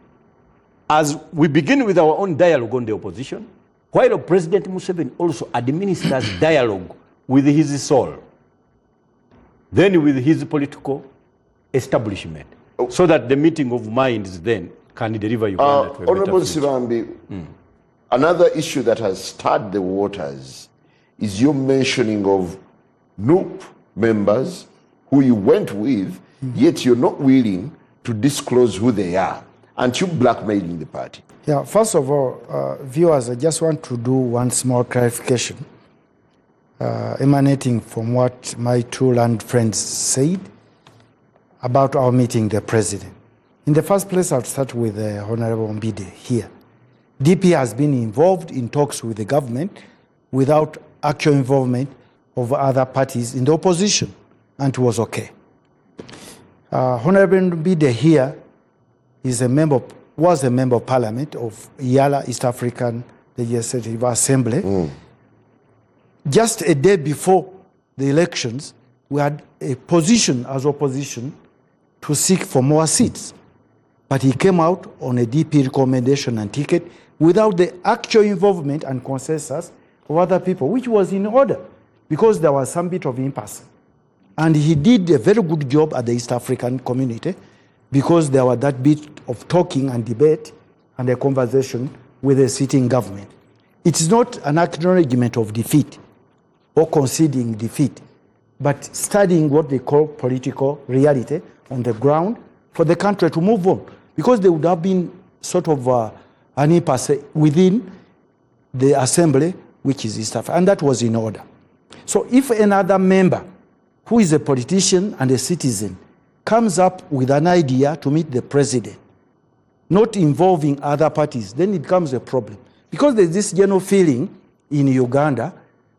As we begin with our own dialogue on the opposition, while President Museveni also administers dialogue with his soul, then with his political establishment, so that the meeting of minds then can deliver Uganda to a Honorable better future. Sibambi, another issue that has stirred the waters is your mentioning of NUP members who you went with, yet you're not willing to disclose who they are. Aren't you blackmailing the party? Yeah, first of all, viewers, I just want to do one small clarification emanating from what my two learned friends said about our meeting the president. In the first place, I'll start with Honorable Mbide here. DP has been involved in talks with the government without actual involvement of other parties in the opposition, and it was okay. Honorable Mbide here is was a member of parliament of Yala, East African Legislative Assembly. Just a day before the elections, we had a position as opposition to seek for more seats. But he came out on a DP recommendation and ticket without the actual involvement and consensus of other people, which was in order because there was some bit of impasse. And he did a very good job at the East African community because there was that bit of talking and debate and a conversation with the sitting government. It is not an acknowledgement of defeat or conceding defeat, but studying what they call political reality on the ground for the country to move on. Because there would have been sort of an impasse within the assembly, which is East Africa, and that was in order. So if another member who is a politician and a citizen comes up with an idea to meet the president, not involving other parties, then it becomes a problem. Because there's this general feeling in Uganda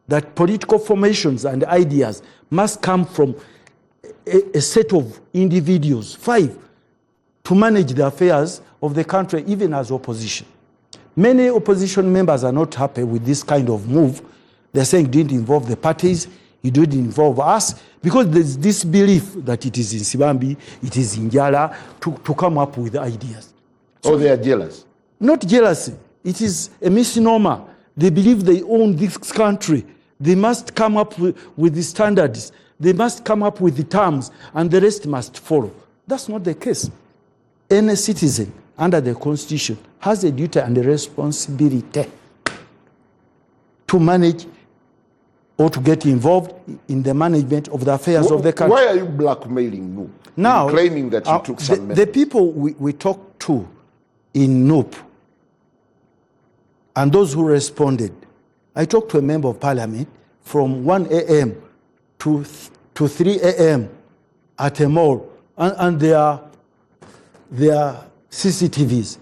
that political formations and ideas must come from a set of individuals, 5, to manage the affairs of the country, even as opposition. Many opposition members are not happy with this kind of move. They're saying it didn't involve the parties, it didn't involve us, because there's this belief that it is in Sibambi, it is in Yala, to come up with ideas. So they are jealous? Not jealousy. It is a misnomer. They believe they own this country. They must come up with the standards. They must come up with the terms, and the rest must follow. That's not the case. Any citizen under the Constitution has a duty and a responsibility to manage or to get involved in the management of the affairs of the country. Why are you blackmailing NUP? Now, claiming that you took some the people we talked to in NUP and those who responded, I talked to a member of parliament from 1 a.m. to 3 a.m. at a mall, and there are CCTVs,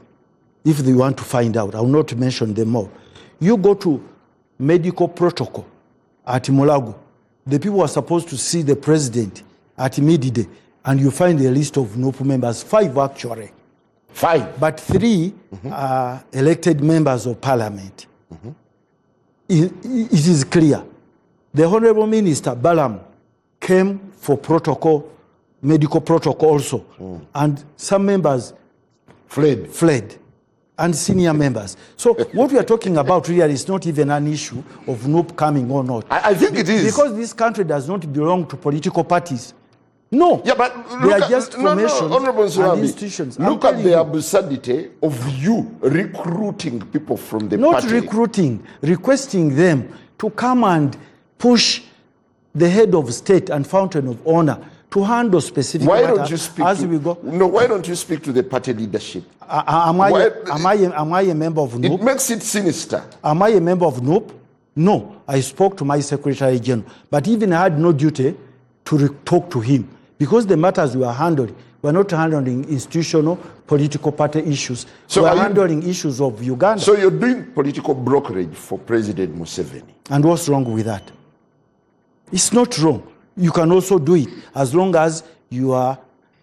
if they want to find out. I will not mention them all. You go to medical protocol at Mulago. The people are supposed to see the president at midday, and you find a list of NUP members, 5 actually. 5? But 3 are elected members of parliament. It is clear. The Honorable Minister, Balam, came for protocol, medical protocol also, and some members fled, and senior members. So what we are talking about really is not even an issue of NUP coming or not. I think it is. Because this country does not belong to political parties. No. Yeah, but they are just formations and institutions. Look at the absurdity of you recruiting people from the party. Not recruiting, requesting them to come and push the head of state and fountain of honor to handle specific why matters don't you speak as to, we go. No, why don't you speak to the party leadership? Am I a member of NUP? It makes it sinister. Am I a member of NUP? No. I spoke to my Secretary General, but even I had no duty to talk to him because the matters we are handling, we are not handling institutional political party issues. So we are handling issues of Uganda. So you're doing political brokerage for President Museveni. And what's wrong with that? It's not wrong. you can also do it as long as you are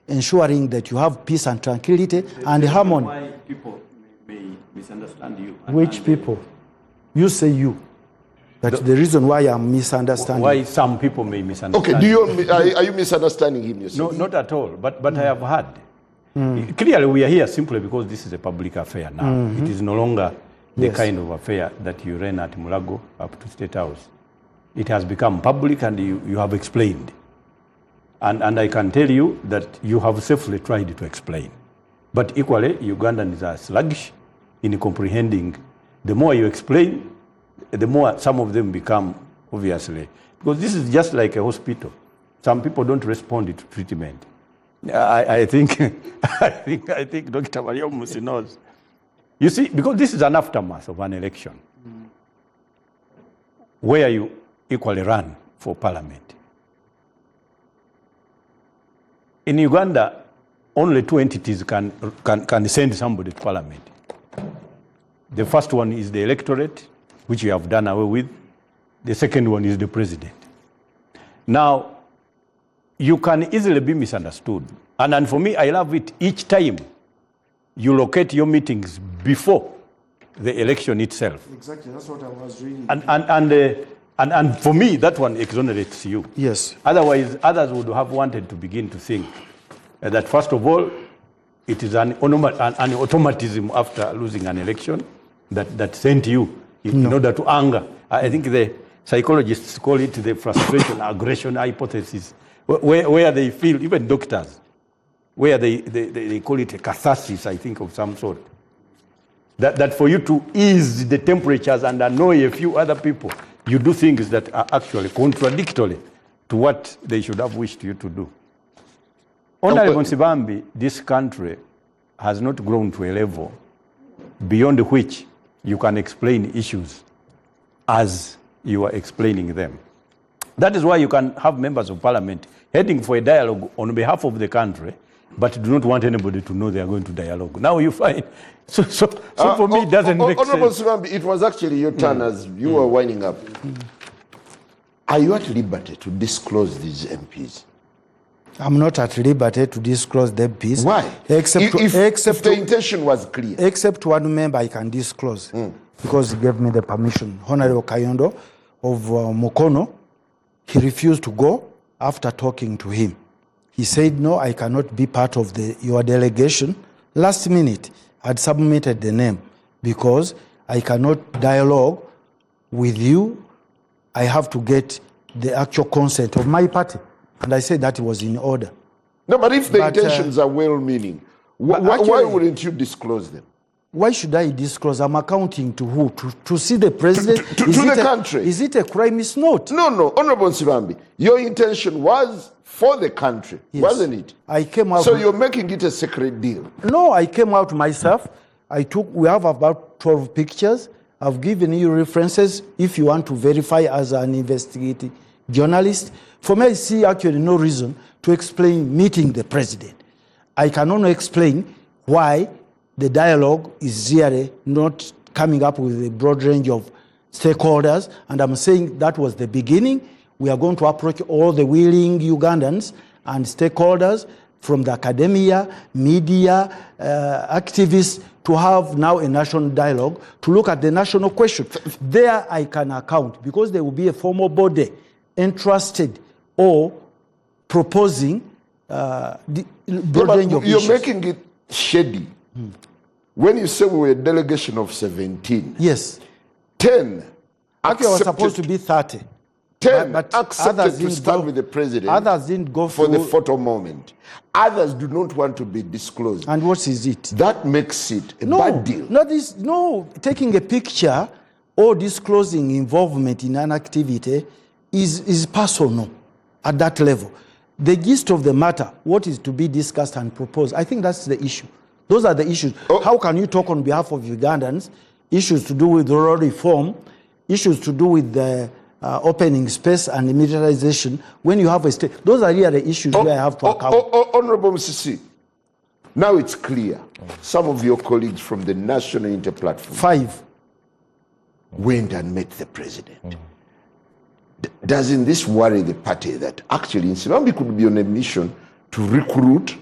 ensuring that you have peace and tranquility and harmony. Why people may misunderstand you? Which people? You say you. That's the reason why I'm misunderstanding. Why some people may misunderstand. Okay, are you misunderstanding him yourself? No, not at all. But I have heard. Clearly, we are here simply because this is a public affair now. It is no longer the kind of affair that you ran at Mulago up to State House. It has become public, and you have explained. And I can tell you that you have safely tried to explain. But equally, Ugandans are sluggish in comprehending. The more you explain, the more some of them become, obviously. Because this is just like a hospital. Some people don't respond to treatment. I think Dr. Maria Musi knows. You see, because this is an aftermath of an election where you equally run for parliament. In Uganda, only two entities can send somebody to parliament. The first one is the electorate, which you have done away with. The second one is the president. Now, you can easily be misunderstood. And for me, I love it each time you locate your meetings before the election itself. Exactly, that's what I was reading. And for me, that one exonerates you. Yes. Otherwise, others would have wanted to begin to think that, first of all, it is an automatism after losing an election that sent you in order to anger. I think the psychologists call it the frustration aggression hypothesis, where they feel, even doctors, where they call it a catharsis, I think, of some sort. That for you to ease the temperatures and annoy a few other people, you do things that are actually contradictory to what they should have wished you to do. Honorable Nsibambi, this country has not grown to a level beyond which you can explain issues as you are explaining them. That is why you can have members of parliament heading for a dialogue on behalf of the country, but do not want anybody to know they are going to dialogue. Now you find, so for me it doesn't make Honorable sense. Nsibambi, it was actually your turn as you were winding up. Are you at liberty to disclose these MPs? I'm not at liberty to disclose the MPs. Why? Except if the intention was clear. Except one member I can disclose because he gave me the permission. Honorable Kayondo of Mukono, he refused to go after talking to him. He said, no, I cannot be part of your delegation. Last minute, I'd submitted the name because I cannot dialogue with you. I have to get the actual consent of my party. And I said that was in order. No, but if the intentions are well-meaning, why wouldn't you disclose them? Why should I disclose? I'm accounting to who? To see the president? To the country. Is it a crime? It's not. No, Honorable Nsibambi, your intention was for the country, wasn't it? I came out. So you're making it a secret deal? No, I came out myself. We have about 12 pictures. I've given you references if you want to verify as an investigative journalist. For me, I see actually no reason to explain meeting the president. I can only explain why the dialogue is really not coming up with a broad range of stakeholders. And I'm saying that was the beginning. We are going to approach all the willing Ugandans and stakeholders from the academia, media, activists, to have now a national dialogue, to look at the national question. There I can account, because there will be a formal body entrusted or proposing the broad range of issues. You're making it shady. When you say we were a delegation of 17, yes, 10 actually was supposed to be 30. 10 but accepted to stand with the president. Others didn't go for through the photo moment. Others do not want to be disclosed. And what is it? That makes it a bad deal. Taking a picture or disclosing involvement in an activity is personal at that level. The gist of the matter, what is to be discussed and proposed, I think that's the issue. Those are the issues. How can you talk on behalf of Ugandans? Issues to do with rural reform, issues to do with the opening space and militarization, when you have a state. Those are really the issues where I have to account. Honorable Mrs. Now it's clear. Some of your colleagues from the National Interplatform 5 went and met the president. Doesn't this worry the party that actually Nsibambi could be on a mission to recruit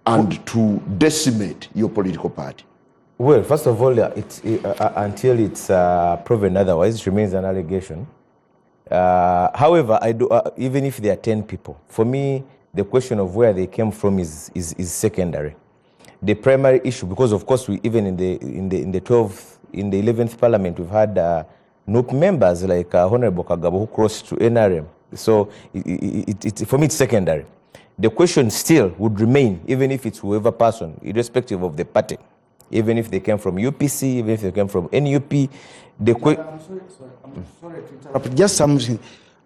and to decimate your political party? Well, first of all, until it's proven otherwise, it remains an allegation. However, even if there are 10 people, for me, the question of where they came from is secondary. The primary issue, because of course, even in the 11th Parliament, we've had NUP members like Honorable Kagabo who crossed to NRM. So for me, it's secondary. The question still would remain, even if it's whoever person, irrespective of the party, even if they came from UPC, even if they came from NUP. I'm sorry to interrupt. Just something.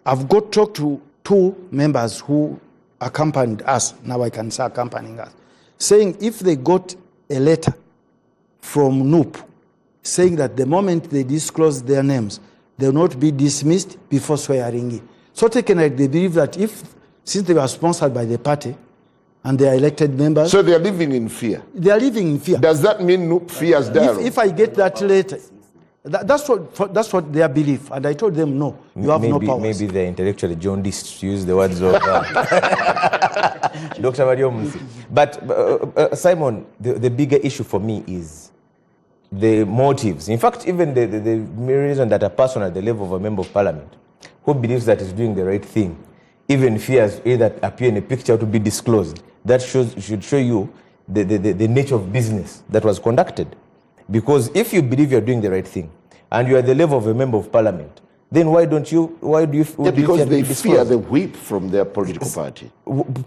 I've got talked to 2 members who accompanied us. Now I can say accompanying us, saying if they got a letter from NUP saying that the moment they disclose their names, they will not be dismissed before swearing in. So taken like they believe that since they were sponsored by the party and they are elected members. So they are living in fear. They are living in fear. Does that mean NUP fears dialogue? If I get that letter, that's what their belief. And I told them, no, you have no powers. Maybe they're intellectually jaundiced, to use the words of Dr. Mario Musi. But Simon, the bigger issue for me is the motives. In fact, even the reason that a person at the level of a member of parliament who believes that is doing the right thing, even fears either appear in a picture or to be disclosed, that should show you the nature of business that was conducted. Because if you believe you're doing the right thing and you're at the level of a member of parliament, then why do you because they fear the whip from their political party.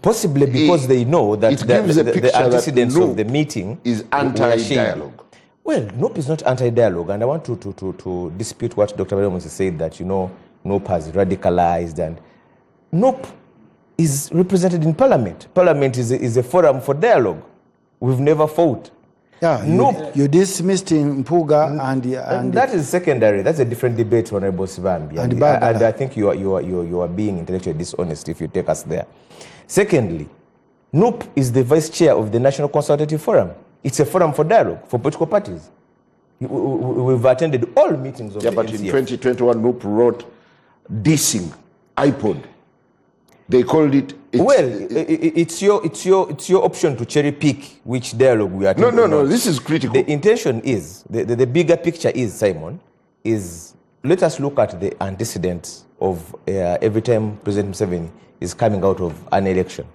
Possibly because they know that the antecedents of the meeting is anti-dialogue. Well, NUP is not anti-dialogue, and I want to dispute what Dr. Williams said, that, NUP has radicalized, and NUP is represented in Parliament. Parliament is a forum for dialogue. We've never fought. Yeah, you dismissed Mpuga and that is secondary. That's a different debate, Honorable Sibambi. And I think you are being intellectually dishonest if you take us there. Secondly, NUP is the vice chair of the National Consultative Forum. It's a forum for dialogue for political parties. We've attended all meetings of the but NCF. in 2021, NUP wrote dissing iPod. They called it. It's your option to cherry pick which dialogue we are. No. This is critical. The intention is the bigger picture is, Simon, is let us look at the antecedents of every time President Museveni is coming out of an election.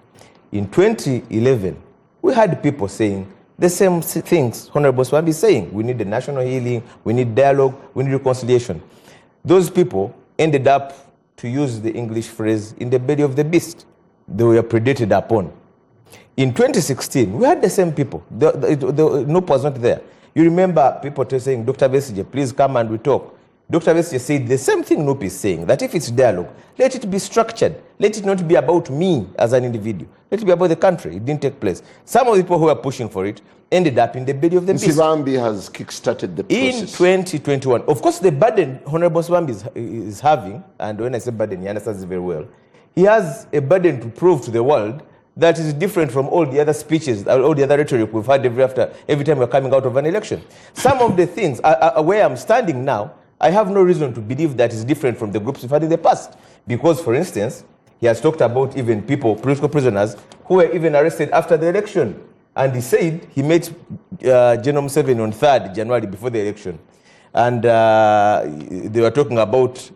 In 2011, we had people saying the same things Honorable Swambi is saying. We need the national healing, we need dialogue, we need reconciliation. Those people ended up, to use the English phrase, in the belly of the beast. They were predated upon. In 2016, we had the same people. The NUP was not there. You remember people saying, Dr. Besigye, please come and we talk. Dr. Besigye said the same thing NUP is saying, that if it's dialogue, let it be structured. Let it not be about me as an individual. Let it be about the country. It didn't take place. Some of the people who were pushing for it ended up in the belly of the beast. Sibambi has kick-started the process. In 2021, of course, the burden Honorable Sibambi is having, and when I say burden, he understands it very well, he has a burden to prove to the world that is different from all the other speeches, all the other rhetoric we've had every time we're coming out of an election. Some of the things, where I'm standing now, I have no reason to believe that is different from the groups we've had in the past. Because, for instance, he has talked about even people, political prisoners, who were even arrested after the election. And he said he met General Museveni on 3rd January before the election. And they were talking about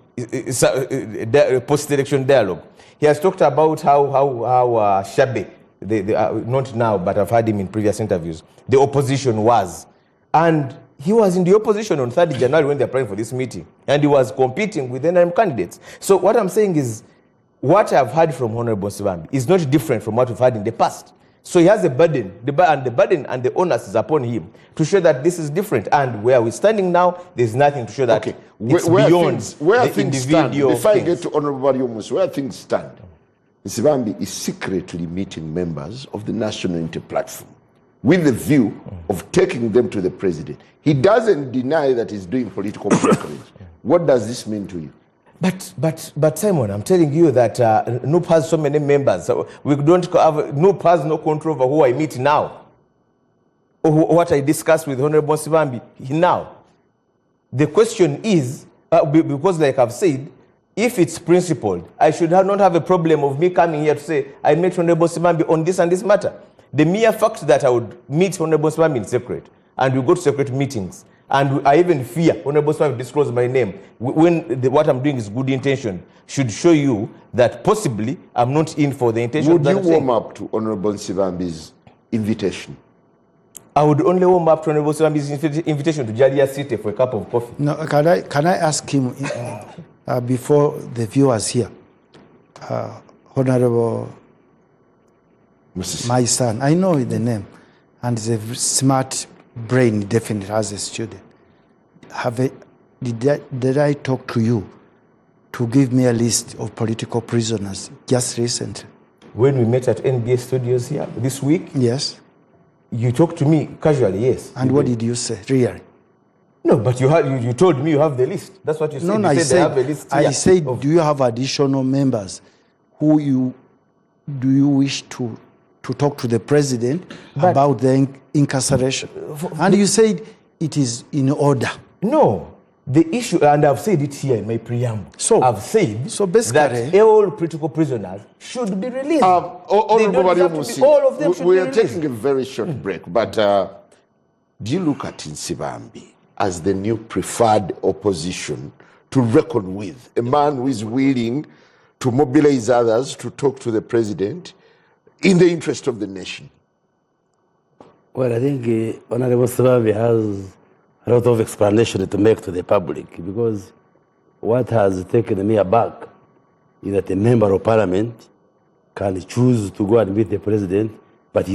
post-election dialogue. He has talked about how shabby, not now, but I've heard him in previous interviews, the opposition was. And he was in the opposition on 3rd January when they were applying for this meeting. And he was competing with NRM candidates. So what I'm saying is, what I've heard from Honorable Sibambi is not different from what we've had in the past. So he has a burden, the burden and the onus is upon him to show that this is different. And where we're standing now, there's nothing to show that it's beyond where the things stand. individual If I things. get to Honorable Bariomus, where things stand, Sibambi is secretly meeting members of the National Unity Platform with the view of taking them to the president. He doesn't deny that he's doing political brokerage. What does this mean to you? But Simon, I'm telling you that NUP has so many members. So we don't have, NUP has no control over who I meet now, or what I discussed with Honorable Sibambi now. The question is, because like I've said, if it's principled, I should not have a problem of me coming here to say, I met Honorable Sibambi on this and this matter. The mere fact that I would meet Honorable Sibambi in secret, and we go to secret meetings, and I even fear Honorable Sibambi disclose my name, when what I'm doing is good intention, should show you that possibly I'm not in for the intention. Would you warm up to Honorable Sibambi's invitation? I would only warm up to Honorable Sibambi's invitation to Jalia City for a cup of coffee. No, can I ask him before the viewers here, Honorable my son, I know the name, and he's a smart brain, definitely as a student. Did I talk to you to give me a list of political prisoners just recently? When we met at NBA Studios here this week? Yes. You talked to me casually, yes. And what did you say, really? No, but you told me you have the list. That's what you said. No, you said they have a list I said, do you have additional members who do you wish to talk to the president about the incarceration? And you said it is in order. No. The issue, and I've said it here in my preamble. So I've said basically, that all political prisoners should be released. Honorable all of them should we be are released. taking a very short break, but do you look at Nsibambi as the new preferred opposition to reckon with, a man who is willing to mobilize others to talk to the president in the interest of the nation? Well, I think Honorable Nsibambi has a lot of explanation to make to the public, because what has taken me aback is that a member of parliament can choose to go and meet the president, but he's